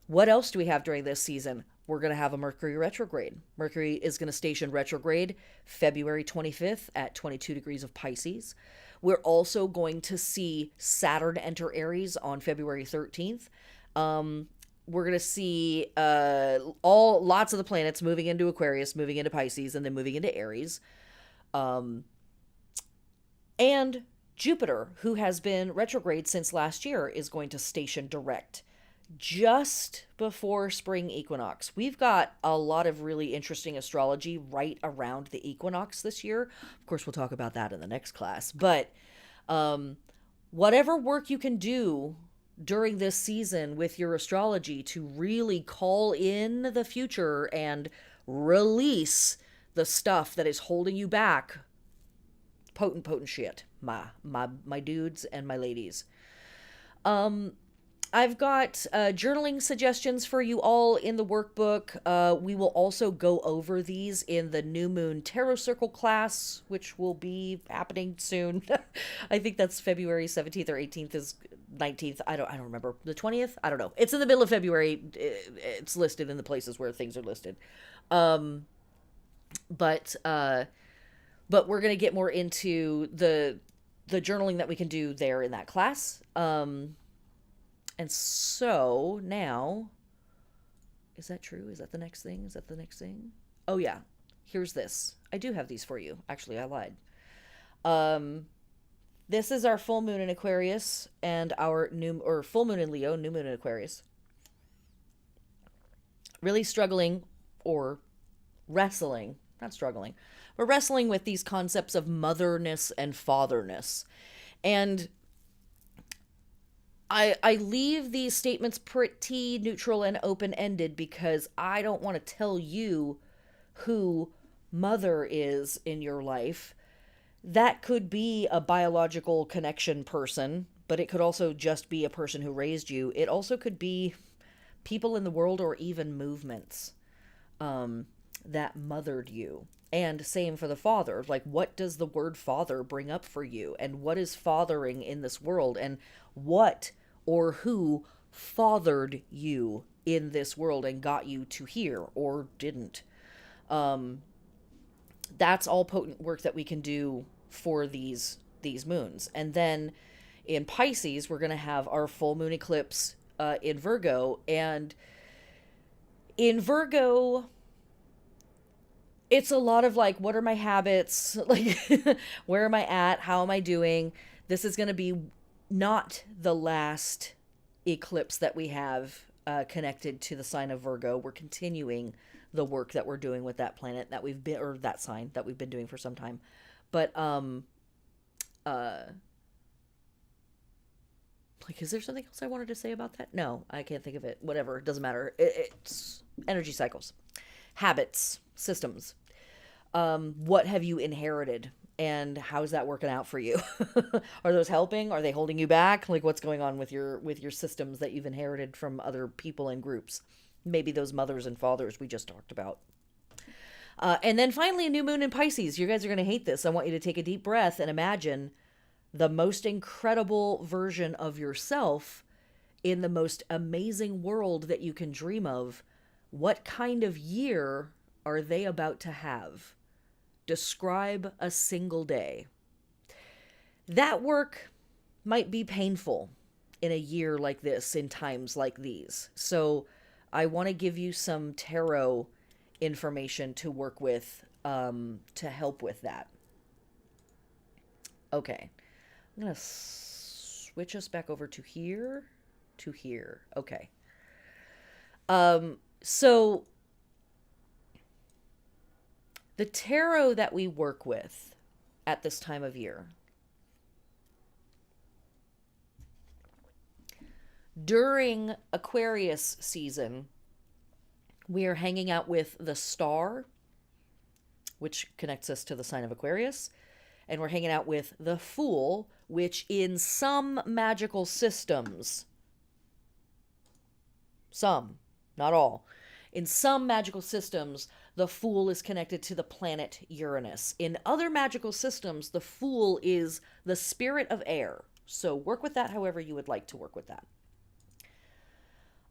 what else do we have during this season? We're going to have a Mercury retrograde. Mercury is going to station retrograde February 25th at 22 degrees of Pisces. We're also going to see Saturn enter Aries on February 13th. We're going to see lots of the planets moving into Aquarius, moving into Pisces, and then moving into Aries. And Jupiter, who has been retrograde since last year, is going to station direct just before spring equinox. We've got a lot of really interesting astrology right around the equinox this year. Of course, we'll talk about that in the next class. But whatever work you can do during this season with your astrology to really call in the future and release the stuff that is holding you back. Potent shit, my dudes and my ladies. I've got journaling suggestions for you all in the workbook. We will also go over these in the New Moon Tarot Circle class, which will be happening soon. I think that's February 17th or 18th is 19th. I don't remember. The 20th? I don't know. It's in the middle of February. It's listed in the places where things are listed. But we're going to get more into the journaling that we can do there in that class. And so now, is that true? Is that the next thing? Oh yeah, here's this. I do have these for you. Actually, I lied. This is our full moon in Aquarius and our full moon in Leo, new moon in Aquarius. Really struggling or wrestling, not struggling. We're wrestling with these concepts of motherness and fatherness. And I leave these statements pretty neutral and open-ended because I don't want to tell you who mother is in your life. That could be a biological connection person, but it could also just be a person who raised you. It also could be people in the world or even movements that mothered you. And same for the father. Like, what does the word father bring up for you? And what is fathering in this world? And what or who fathered you in this world and got you to here or didn't? That's all potent work that we can do for these moons. And then in Pisces, we're going to have our full moon eclipse in Virgo. And in Virgo, it's a lot of like, what are my habits? Like, where am I at? How am I doing? This is going to be not the last eclipse that we have connected to the sign of Virgo. We're continuing the work that we're doing with that planet that we've been, or that sign that we've been doing for some time. But, like, is there something else I wanted to say about that? No, I can't think of it. Whatever. It doesn't matter. It's energy cycles, habits, systems. What have you inherited? And how's that working out for you? Are those helping? Are they holding you back? Like, what's going on with your systems that you've inherited from other people and groups? Maybe those mothers and fathers we just talked about. And then finally, a new moon in Pisces. You guys are going to hate this. I want you to take a deep breath and imagine the most incredible version of yourself in the most amazing world that you can dream of. What kind of year are they about to have? Describe a single day. That work might be painful in a year like this, in times like these. So I want to give you some tarot information to work with to help with that. Okay. I'm going to switch us back over to here. Okay. So the tarot that we work with at this time of year, during Aquarius season, we are hanging out with the Star which connects us to the sign of Aquarius. And we're hanging out with the Fool, which in some magical systems, some, not all, in some magical systems, the Fool is connected to the planet Uranus. In other magical systems, the Fool is the spirit of air. So work with that however you would like to work with that.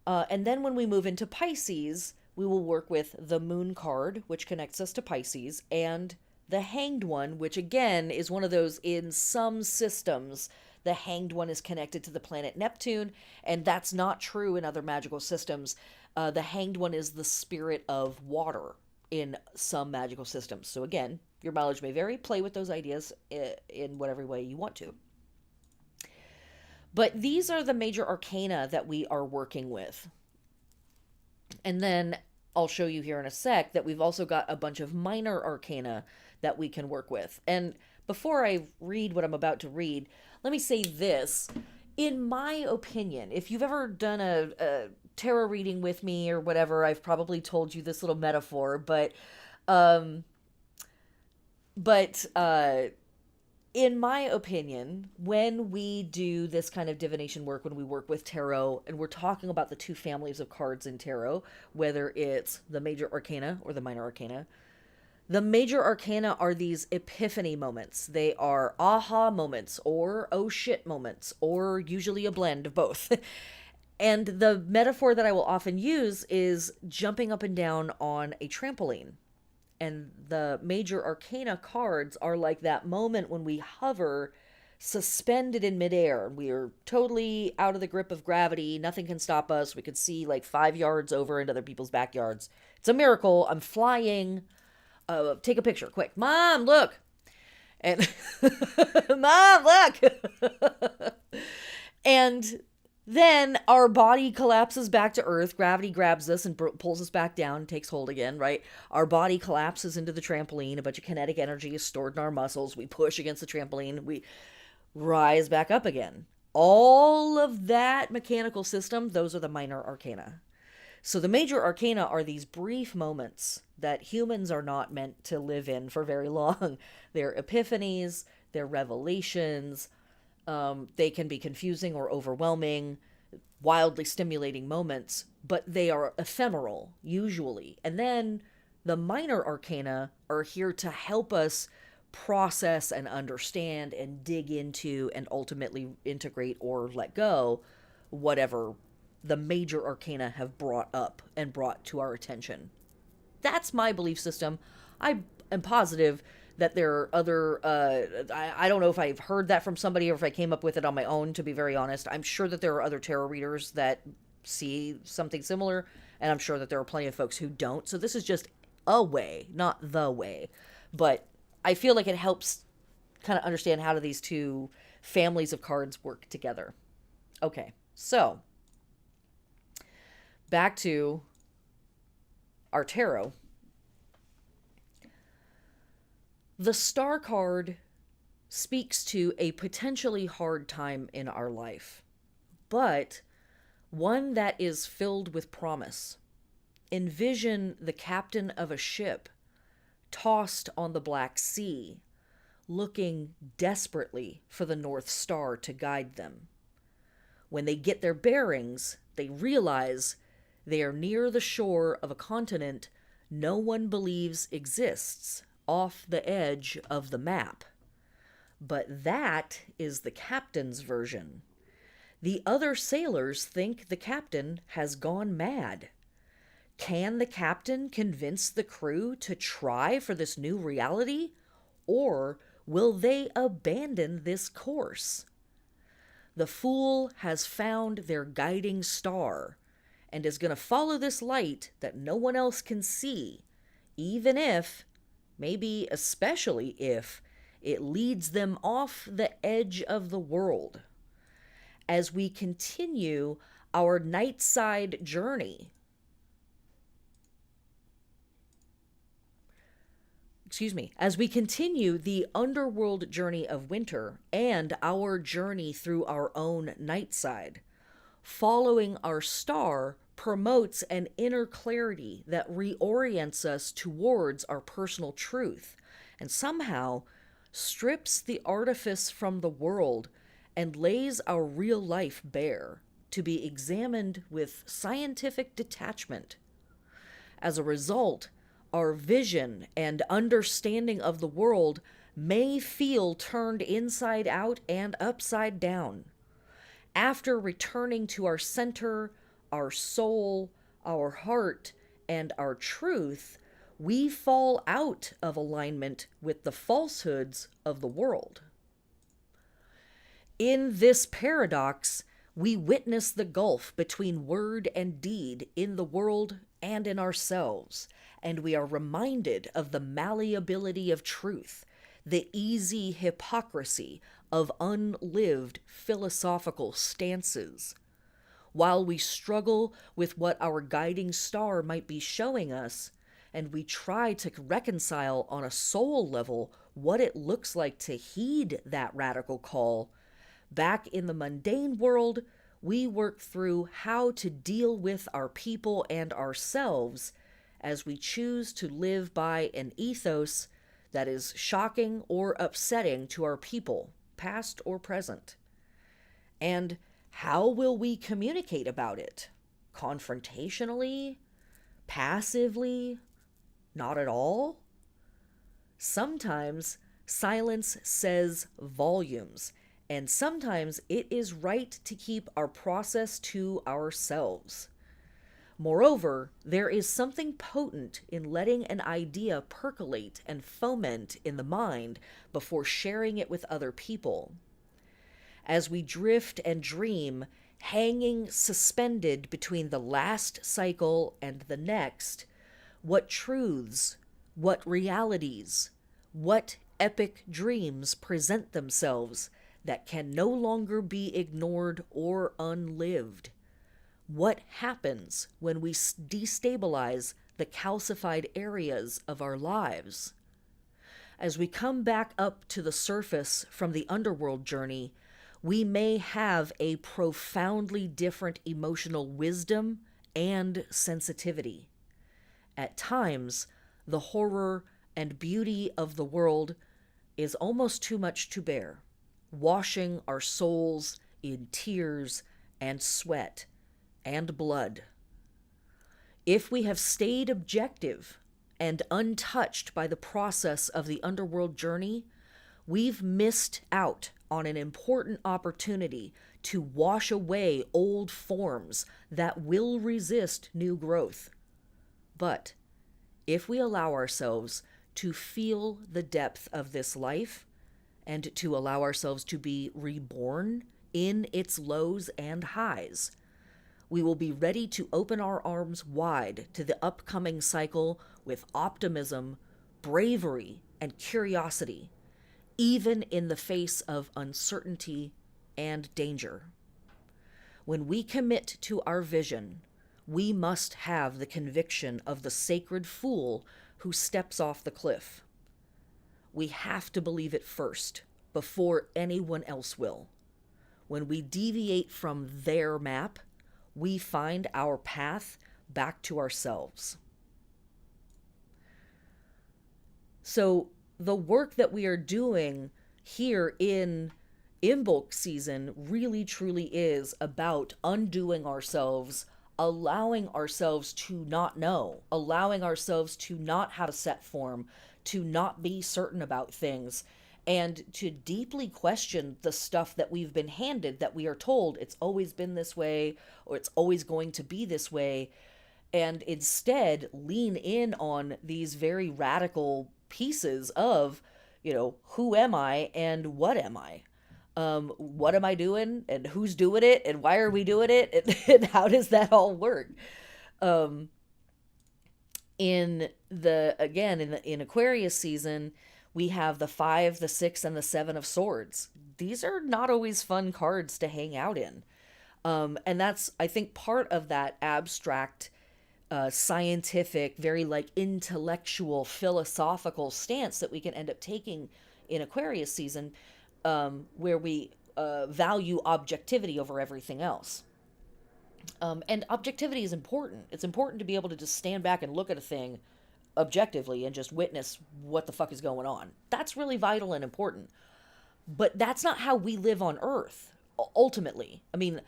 And then when we move into Pisces, we will work with the Moon card, which connects us to Pisces, and the Hanged One, which again is one of those in some systems. The Hanged One is connected to the planet Neptune, and that's not true in other magical systems. The Hanged One is the spirit of water in some magical systems. So again, your mileage may vary. Play with those ideas in whatever way you want to. But these are the major arcana that we are working with. And then I'll show you here in a sec that we've also got a bunch of minor arcana that we can work with. And before I read what I'm about to read, let me say this. In my opinion, if you've ever done a tarot reading with me or whatever, I've probably told you this little metaphor, but in my opinion, when we do this kind of divination work, when we work with tarot, and we're talking about the two families of cards in tarot, whether it's the major arcana or the minor arcana, the major arcana are these epiphany moments. They are aha moments or oh shit moments, or usually a blend of both. And the metaphor that I will often use is jumping up and down on a trampoline. And the major arcana cards are like that moment when we hover suspended in midair. We are totally out of the grip of gravity. Nothing can stop us. We could see like 5 yards over into other people's backyards. It's a miracle. I'm flying. Take a picture, quick. Mom, look. And Mom, look. And then our body collapses back to earth. Gravity grabs us and pulls us back down, takes hold again, right? Our body collapses into the trampoline. A bunch of kinetic energy is stored in our muscles. We push against the trampoline. We rise back up again. All of that mechanical system, those are the minor arcana. So the major arcana are these brief moments that humans are not meant to live in for very long. They're epiphanies, they're revelations. They can be confusing or overwhelming, wildly stimulating moments, but they are ephemeral, usually. And then the minor arcana are here to help us process and understand and dig into and ultimately integrate or let go whatever the major arcana have brought up and brought to our attention. That's my belief system. I am positive that there are other, I don't know if I've heard that from somebody or if I came up with it on my own, to be very honest. I'm sure that there are other tarot readers that see something similar, and I'm sure that there are plenty of folks who don't. So this is just a way, not the way. But I feel like it helps kind of understand how do these two families of cards work together. Okay, so back to our tarot. The Star card speaks to a potentially hard time in our life, but one that is filled with promise. Envision the captain of a ship tossed on the Black Sea, looking desperately for the North Star to guide them. When they get their bearings, they realize they are near the shore of a continent no one believes exists, off the edge of the map. But that is the captain's version. The other sailors think the captain has gone mad. Can the captain convince the crew to try for this new reality? Or will they abandon this course? The Fool has found their guiding star and is going to follow this light that no one else can see, even if, maybe especially if, it leads them off the edge of the world. As we continue our nightside journey, as we continue the underworld journey of winter and our journey through our own nightside, following our star promotes an inner clarity that reorients us towards our personal truth, and somehow strips the artifice from the world and lays our real life bare to be examined with scientific detachment. As a result, our vision and understanding of the world may feel turned inside out and upside down. After returning to our center, our soul, our heart, and our truth, we fall out of alignment with the falsehoods of the world. In this paradox, we witness the gulf between word and deed in the world and in ourselves, and we are reminded of the malleability of truth, the easy hypocrisy of unlived philosophical stances. While we struggle with what our guiding star might be showing us, and we try to reconcile on a soul level what it looks like to heed that radical call, back in the mundane world, we work through how to deal with our people and ourselves as we choose to live by an ethos that is shocking or upsetting to our people, past or present. And how will we communicate about it? Confrontationally? Passively? Not at all? Sometimes silence says volumes, and sometimes it is right to keep our process to ourselves. Moreover, there is something potent in letting an idea percolate and foment in the mind before sharing it with other people. As we drift and dream, hanging suspended between the last cycle and the next, what truths, what realities, what epic dreams present themselves that can no longer be ignored or unlived? What happens when we destabilize the calcified areas of our lives? As we come back up to the surface from the underworld journey, we may have a profoundly different emotional wisdom and sensitivity. At times, the horror and beauty of the world is almost too much to bear, washing our souls in tears and sweat and blood. If we have stayed objective and untouched by the process of the underworld journey, we've missed out on an important opportunity to wash away old forms that will resist new growth. But if we allow ourselves to feel the depth of this life and to allow ourselves to be reborn in its lows and highs, we will be ready to open our arms wide to the upcoming cycle with optimism, bravery, and curiosity, even in the face of uncertainty and danger. When we commit to our vision, we must have the conviction of the sacred fool who steps off the cliff. We have to believe it first, before anyone else will. When we deviate from their map, we find our path back to ourselves. So the work that we are doing here in Imbolc season really truly is about undoing ourselves, allowing ourselves to not know, allowing ourselves to not have a set form, to not be certain about things, and to deeply question the stuff that we've been handed, that we are told it's always been this way or it's always going to be this way, and instead lean in on these very radical pieces of, who am I and what am I? What am I doing and who's doing it and why are we doing it and how does that all work? In Aquarius season, we have the 5, the 6, and the 7 of swords. These are not always fun cards to hang out in. And that's, I think, part of that abstract, scientific, very intellectual, philosophical stance that we can end up taking in Aquarius season, where we value objectivity over everything else. And objectivity is important. It's important to be able to just stand back and look at a thing objectively and just witness what the fuck is going on. That's really vital and important. But that's not how we live on Earth, ultimately. I mean,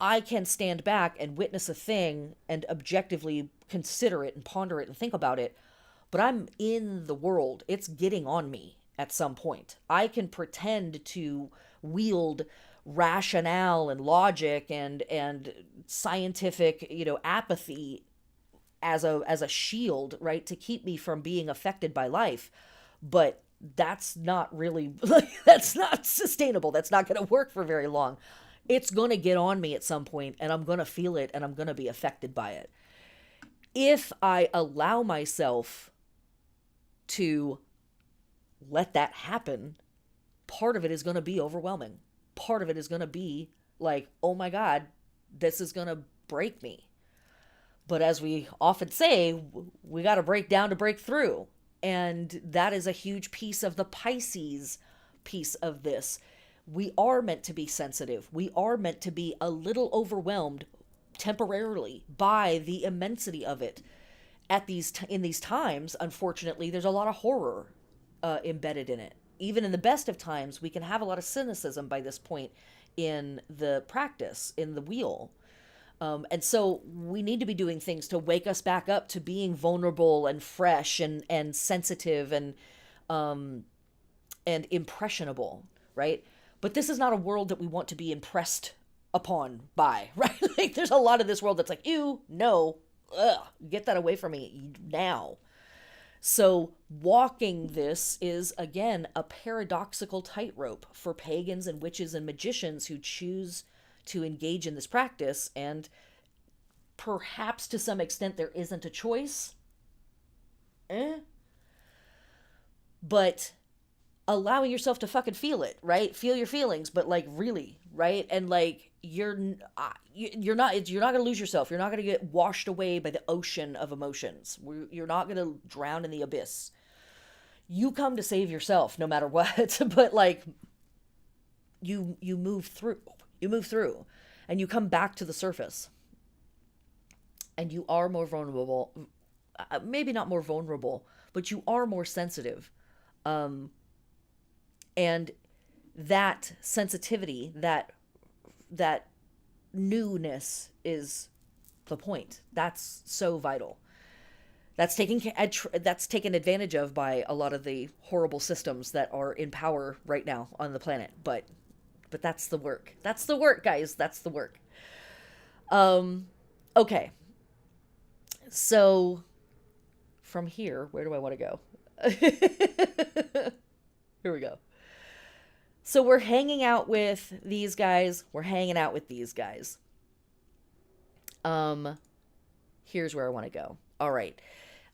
I can stand back and witness a thing and objectively consider it and ponder it and think about it, but I'm in the world. It's getting on me at some point. I can pretend to wield rationale and logic and scientific, apathy as a shield, right, to keep me from being affected by life. But that's not really that's not sustainable. That's not going to work for very long. It's going to get on me at some point, and I'm going to feel it, and I'm going to be affected by it. If I allow myself to let that happen, part of it is going to be overwhelming. Part of it is going to be like, oh my God, this is going to break me. But as we often say, we got to break down to break through. And that is a huge piece of the Pisces piece of this. We are meant to be sensitive. We are meant to be a little overwhelmed temporarily by the immensity of it. In these times, unfortunately, there's a lot of horror embedded in it. Even in the best of times, we can have a lot of cynicism by this point in the practice, in the wheel. And so we need to be doing things to wake us back up to being vulnerable and fresh and sensitive and impressionable, right? But this is not a world that we want to be impressed upon by, right? Like there's a lot of this world that's like, ew, no, ugh, get that away from me now. So walking this is, again, a paradoxical tightrope for pagans and witches and magicians who choose to engage in this practice. And perhaps to some extent there isn't a choice. But allowing yourself to fucking feel it, right? Feel your feelings, but like really, right? And like you're not going to lose yourself. You're not going to get washed away by the ocean of emotions. You're not going to drown in the abyss. You come to save yourself no matter what, but like you move through. You move through and you come back to the surface. And you are more vulnerable. Maybe not more vulnerable, but you are more sensitive. And that sensitivity, that newness is the point. That's so vital. That's taken advantage of by a lot of the horrible systems that are in power right now on the planet. But that's the work. That's the work, guys. That's the work. Okay. So from here, where do I want to go? Here we go. So we're hanging out with these guys. We're hanging out with these guys. Here's where I want to go. All right.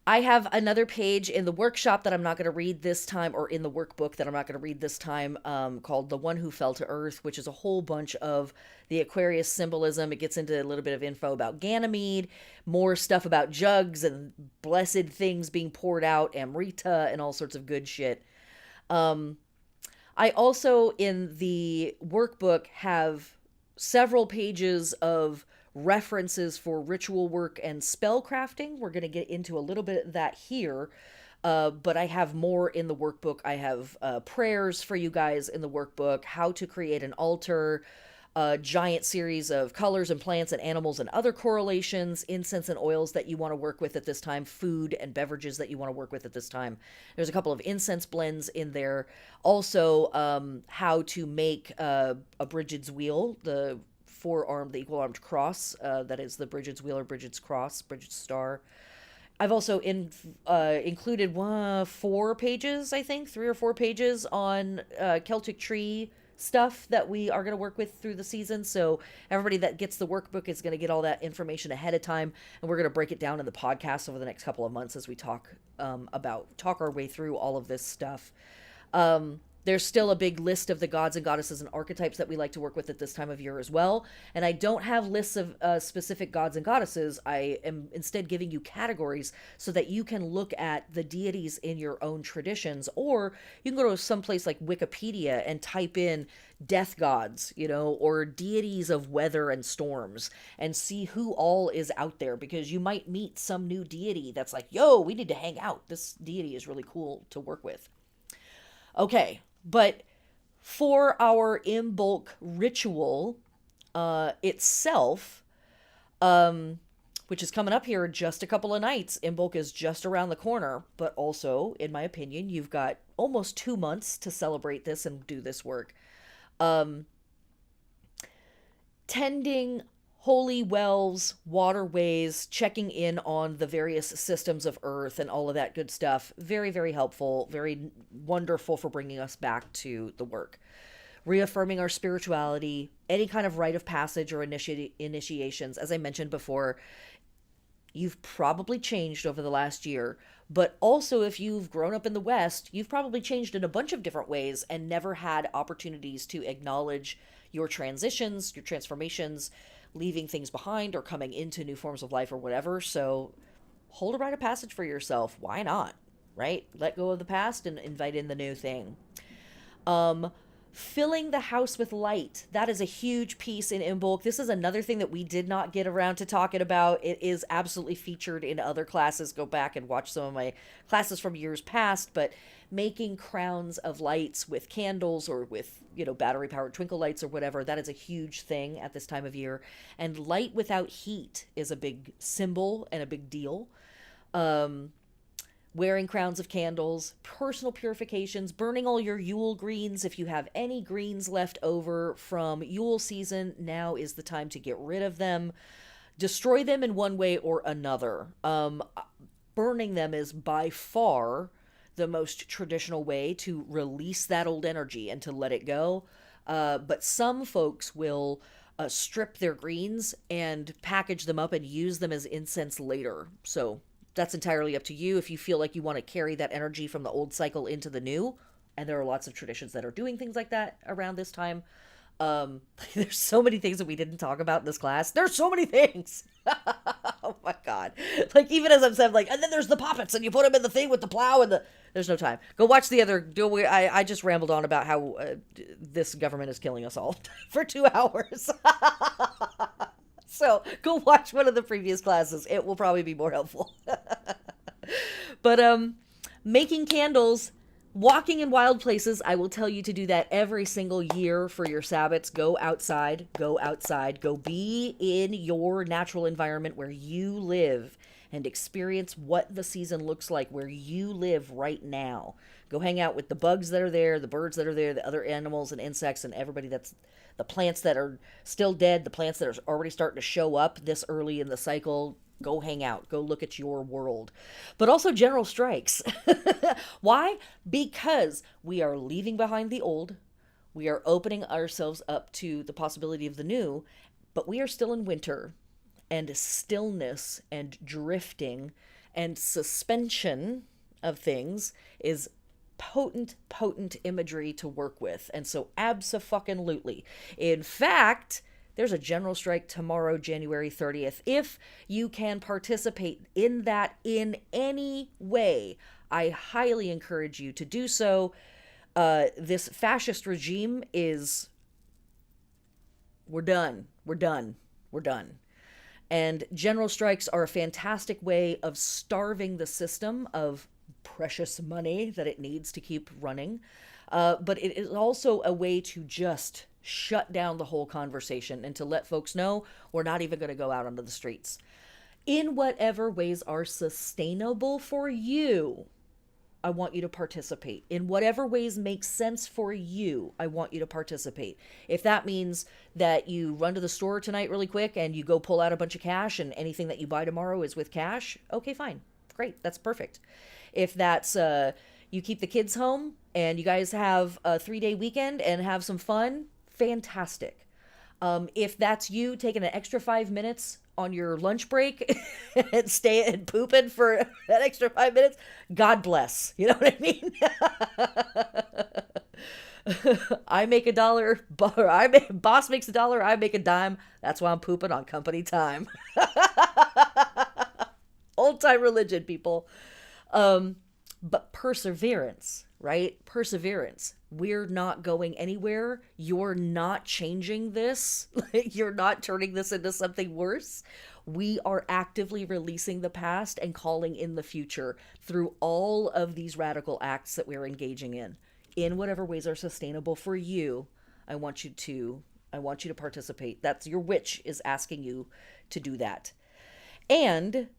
I have another page in the workshop that I'm not going to read this time, or in the workbook that I'm not going to read this time, called The One Who Fell to Earth, which is a whole bunch of the Aquarius symbolism. It gets into a little bit of info about Ganymede, more stuff about jugs and blessed things being poured out, Amrita, and all sorts of good shit. I also, in the workbook, have several pages of references for ritual work and spell crafting. We're going to get into a little bit of that here, but I have more in the workbook. I have prayers for you guys in the workbook, how to create an altar, a giant series of colors and plants and animals and other correlations, incense and oils that you want to work with at this time, food and beverages that you want to work with at this time. There's a couple of incense blends in there. Also, how to make a Bridget's wheel, the the equal-armed cross, that is the Bridget's wheel or Bridget's cross, Bridget's star. I've also included 4 pages, I think, 3 or 4 pages on Celtic tree stuff that we are going to work with through the season. So everybody that gets the workbook is going to get all that information ahead of time, and we're going to break it down in the podcast over the next couple of months as we talk our way through all of this stuff. There's still a big list of the gods and goddesses and archetypes that we like to work with at this time of year as well. And I don't have lists of specific gods and goddesses. I am instead giving you categories so that you can look at the deities in your own traditions, or you can go to some place like Wikipedia and type in death gods, or deities of weather and storms, and see who all is out there, because you might meet some new deity that's like, yo, we need to hang out. This deity is really cool to work with. Okay, but for our Imbolc ritual itself, which is coming up here in just a couple of nights, Imbolc is just around the corner, but also, in my opinion, you've got almost 2 months to celebrate this and do this work. Tending holy wells, waterways, checking in on the various systems of Earth and all of that good stuff. Very, very helpful, very wonderful for bringing us back to the work. Reaffirming our spirituality, any kind of rite of passage or initiations. As I mentioned before, you've probably changed over the last year, but also if you've grown up in the West, you've probably changed in a bunch of different ways and never had opportunities to acknowledge your transitions, your transformations, leaving things behind or coming into new forms of life or whatever. So hold a rite of passage for yourself. Why not? Right? Let go of the past and invite in the new thing. Filling the house with light. That is a huge piece in Imbolc. This is another thing that we did not get around to talking about. It is absolutely featured in other classes. Go back and watch some of my classes from years past, but making crowns of lights with candles or with, battery powered twinkle lights or whatever, that is a huge thing at this time of year. And light without heat is a big symbol and a big deal. Wearing crowns of candles, personal purifications, burning all your Yule greens. If you have any greens left over from Yule season, now is the time to get rid of them. Destroy them in one way or another. Burning them is by far the most traditional way to release that old energy and to let it go. But some folks will strip their greens and package them up and use them as incense later. So that's entirely up to you if you feel like you want to carry that energy from the old cycle into the new. And there are lots of traditions that are doing things like that around this time. There's so many things that we didn't talk about in this class. There's so many things. Oh my God. Like, even as I'm saying, like, and then there's the poppets and you put them in the thing with the plow and there's no time. Go watch the other, I just rambled on about how this government is killing us all for 2 hours. So go watch one of the previous classes. It will probably be more helpful. But making candles, walking in wild places, I will tell you to do that every single year for your Sabbats. Go outside, go be in your natural environment where you live and experience what the season looks like where you live right now. Go hang out with the bugs that are there, the birds that are there, the other animals and insects and everybody that's the plants that are still dead, the plants that are already starting to show up this early in the cycle. Go hang out. Go look at your world. But also general strikes. Why? Because we are leaving behind the old. We are opening ourselves up to the possibility of the new. But we are still in winter. And stillness and drifting and suspension of things is potent imagery to work with. And so abso-fucking-lutely. In fact, there's a general strike tomorrow, January 30th. If you can participate in that in any way, I highly encourage you to do so. This fascist regime is... We're done. And general strikes are a fantastic way of starving the system of precious money that it needs to keep running. But it is also a way to just shut down the whole conversation and to let folks know we're not even going to go out onto the streets. In whatever ways are sustainable for you, I want you to participate. In whatever ways make sense for you, I want you to participate. If that means that you run to the store tonight really quick and you go pull out a bunch of cash and anything that you buy tomorrow is with cash, okay, fine. Great. That's perfect. If that's you keep the kids home and you guys have a 3-day weekend and have some fun, fantastic. If that's you taking an extra 5 minutes on your lunch break and stay and pooping for that extra 5 minutes, God bless. You know what I mean? I make $1, boss makes $1, I make a dime. That's why I'm pooping on company time. Old time religion, people. But perseverance, right? Perseverance. We're not going anywhere. You're not changing this. You're not turning this into something worse. We are actively releasing the past and calling in the future through all of these radical acts that we're engaging in whatever ways are sustainable for you. I want you to participate. That's your witch is asking you to do that. And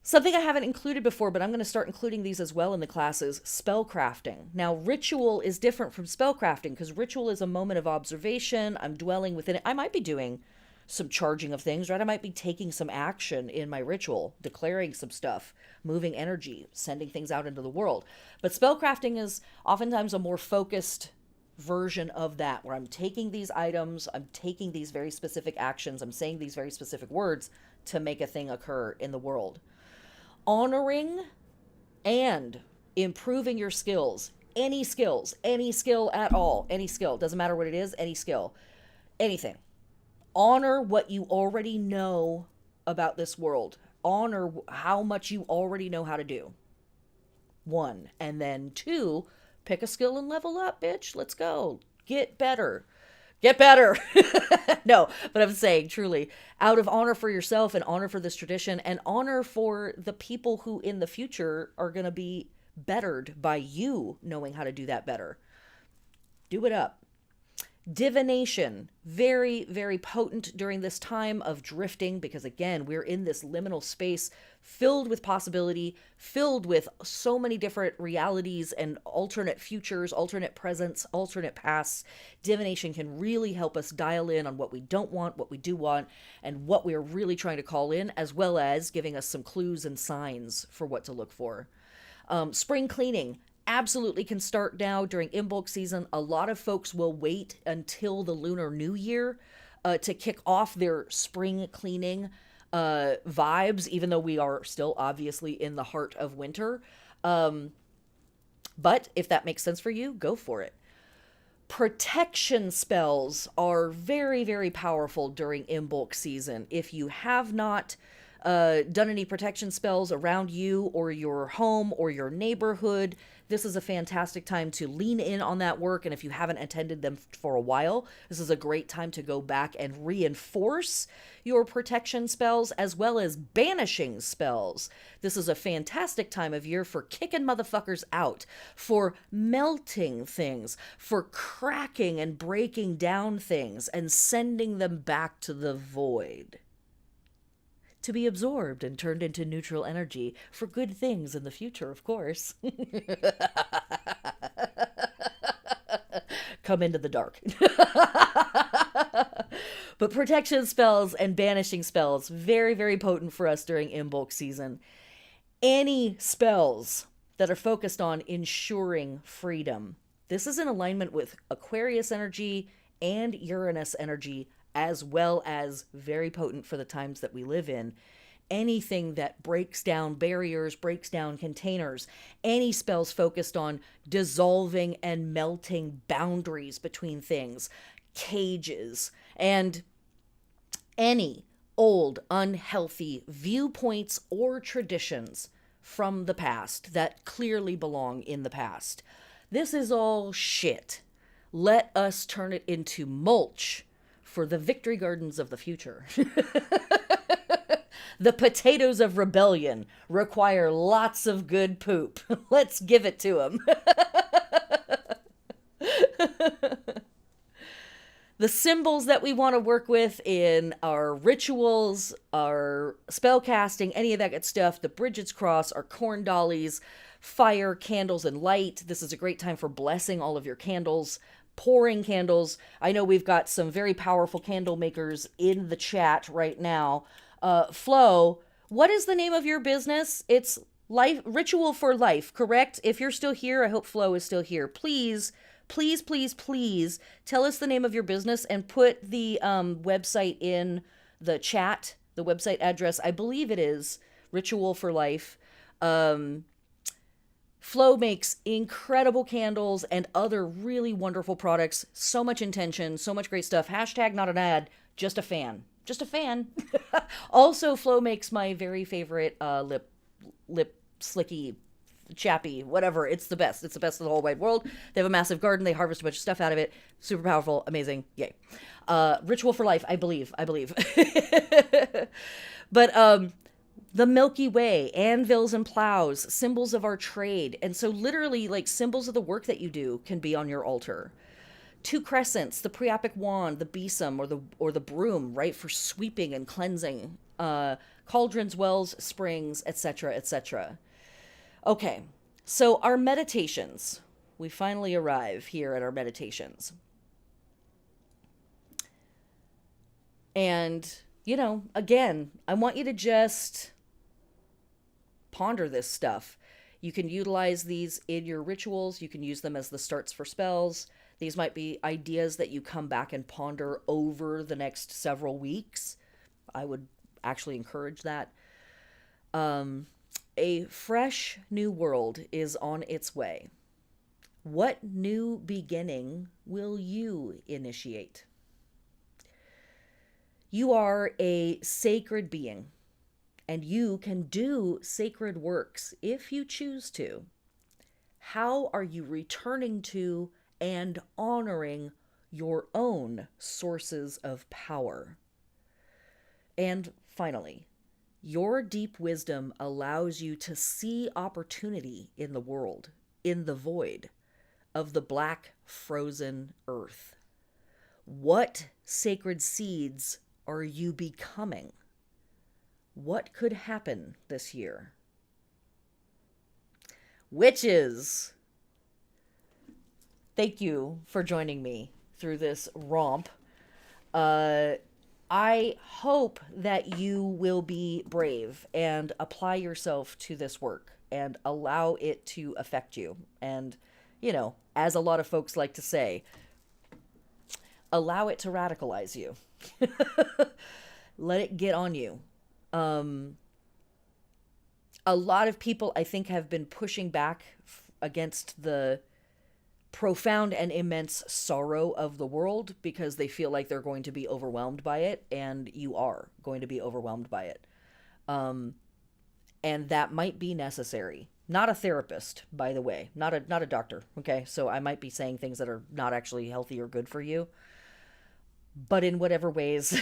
something I haven't included before, but I'm going to start including these as well in the classes, spell crafting. Now, ritual is different from spell crafting because ritual is a moment of observation. I'm dwelling within it. I might be doing some charging of things, right? I might be taking some action in my ritual, declaring some stuff, moving energy, sending things out into the world. But spell crafting is oftentimes a more focused version of that, where I'm taking these items, I'm taking these very specific actions, I'm saying these very specific words to make a thing occur in the world. Honoring and improving your skills, any skill at all, any skill, doesn't matter what it is, any skill, anything. Honor what you already know about this world. Honor how much you already know how to do. 1. And then 2, pick a skill and level up, bitch. Let's go. Get better. Get better. No, but I'm saying truly, out of honor for yourself and honor for this tradition and honor for the people who in the future are going to be bettered by you knowing how to do that better. Do it up. Divination, very, very potent during this time of drifting, because again, we're in this liminal space filled with possibility, filled with so many different realities and alternate futures, alternate presents, alternate pasts. Divination can really help us dial in on what we don't want, what we do want, and what we're really trying to call in, as well as giving us some clues and signs for what to look for. Spring cleaning absolutely can start now during Imbolc season. A lot of folks will wait until the Lunar New Year to kick off their spring cleaning vibes, even though we are still obviously in the heart of winter. But if that makes sense for you, go for it. Protection spells are very, very powerful during Imbolc season. If you have not done any protection spells around you or your home or your neighborhood, this is a fantastic time to lean in on that work. And if you haven't attended them for a while, this is a great time to go back and reinforce your protection spells as well as banishing spells. This is a fantastic time of year for kicking motherfuckers out, for melting things, for cracking and breaking down things and sending them back to the void, to be absorbed and turned into neutral energy for good things in the future, of course. Come into the dark. But protection spells and banishing spells, very, very potent for us during Imbolc season. Any spells that are focused on ensuring freedom. This is in alignment with Aquarius energy and Uranus energy, as well as very potent for the times that we live in. Anything that breaks down barriers, breaks down containers, any spells focused on dissolving and melting boundaries between things, cages, and any old, unhealthy viewpoints or traditions from the past that clearly belong in the past. This is all shit. Let us turn it into mulch for the victory gardens of the future. The potatoes of rebellion require lots of good poop. Let's give it to them. The symbols that we want to work with in our rituals, our spell casting, any of that good stuff, the Bridget's Cross, our corn dollies, fire, candles, and light. This is a great time for blessing all of your candles, pouring candles. I know we've got some very powerful candle makers in the chat right now. Flo, what is the name of your business? It's Life Ritual for Life, correct? If you're still here, I hope Flo is still here. Please, please, please, please tell us the name of your business and put the website in the chat, the website address. I believe it is Ritual for Life. Flow makes incredible candles and other really wonderful products. So much intention, so much great stuff. Hashtag not an ad, just a fan. Just a fan. Also, Flow makes my very favorite lip slicky chappy, whatever. It's the best. It's the best in the whole wide world. They have a massive garden. They harvest a bunch of stuff out of it. Super powerful, amazing. Yay. Ritual for life, I believe. But the Milky Way, anvils and plows, symbols of our trade. And so literally like symbols of the work that you do can be on your altar. Two crescents, the Priapic wand, the besom, or the broom, right, for sweeping and cleansing. Cauldrons, wells, springs, etc., etc. Okay, so our meditations. We finally arrive here at our meditations. And, again, I want you to just ponder this stuff. You can utilize these in your rituals. You can use them as the starts for spells. These might be ideas that you come back and ponder over the next several weeks. I would actually encourage that. A fresh new world is on its way. What new beginning will you initiate? You are a sacred being, and you can do sacred works if you choose to. How are you returning to and honoring your own sources of power? And finally, your deep wisdom allows you to see opportunity in the world, in the void of the black, frozen earth. What sacred seeds are you becoming? What could happen this year? Witches, thank you for joining me through this romp. I hope that you will be brave and apply yourself to this work and allow it to affect you. And, as a lot of folks like to say, allow it to radicalize you. Let it get on you. A lot of people, I think, have been pushing back against the profound and immense sorrow of the world because they feel like they're going to be overwhelmed by it, and you are going to be overwhelmed by it. And that might be necessary. Not a therapist, by the way, not a doctor. Okay. So I might be saying things that are not actually healthy or good for you, but in whatever ways,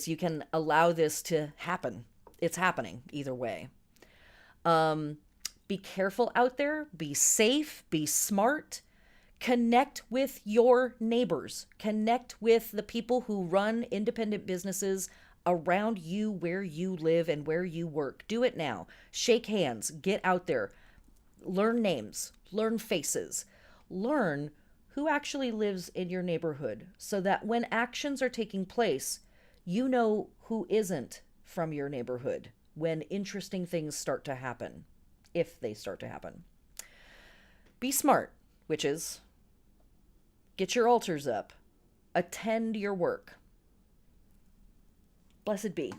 you can allow this to happen. It's happening either way. Be careful out there, be safe, be smart, connect with your neighbors, connect with the people who run independent businesses around you, where you live and where you work. Do it now. Shake hands, get out there, learn names, learn faces, learn who actually lives in your neighborhood so that when actions are taking place, you know who isn't from your neighborhood when interesting things start to happen. If they start to happen. Be smart, witches. Get your altars up. Attend your work. Blessed be.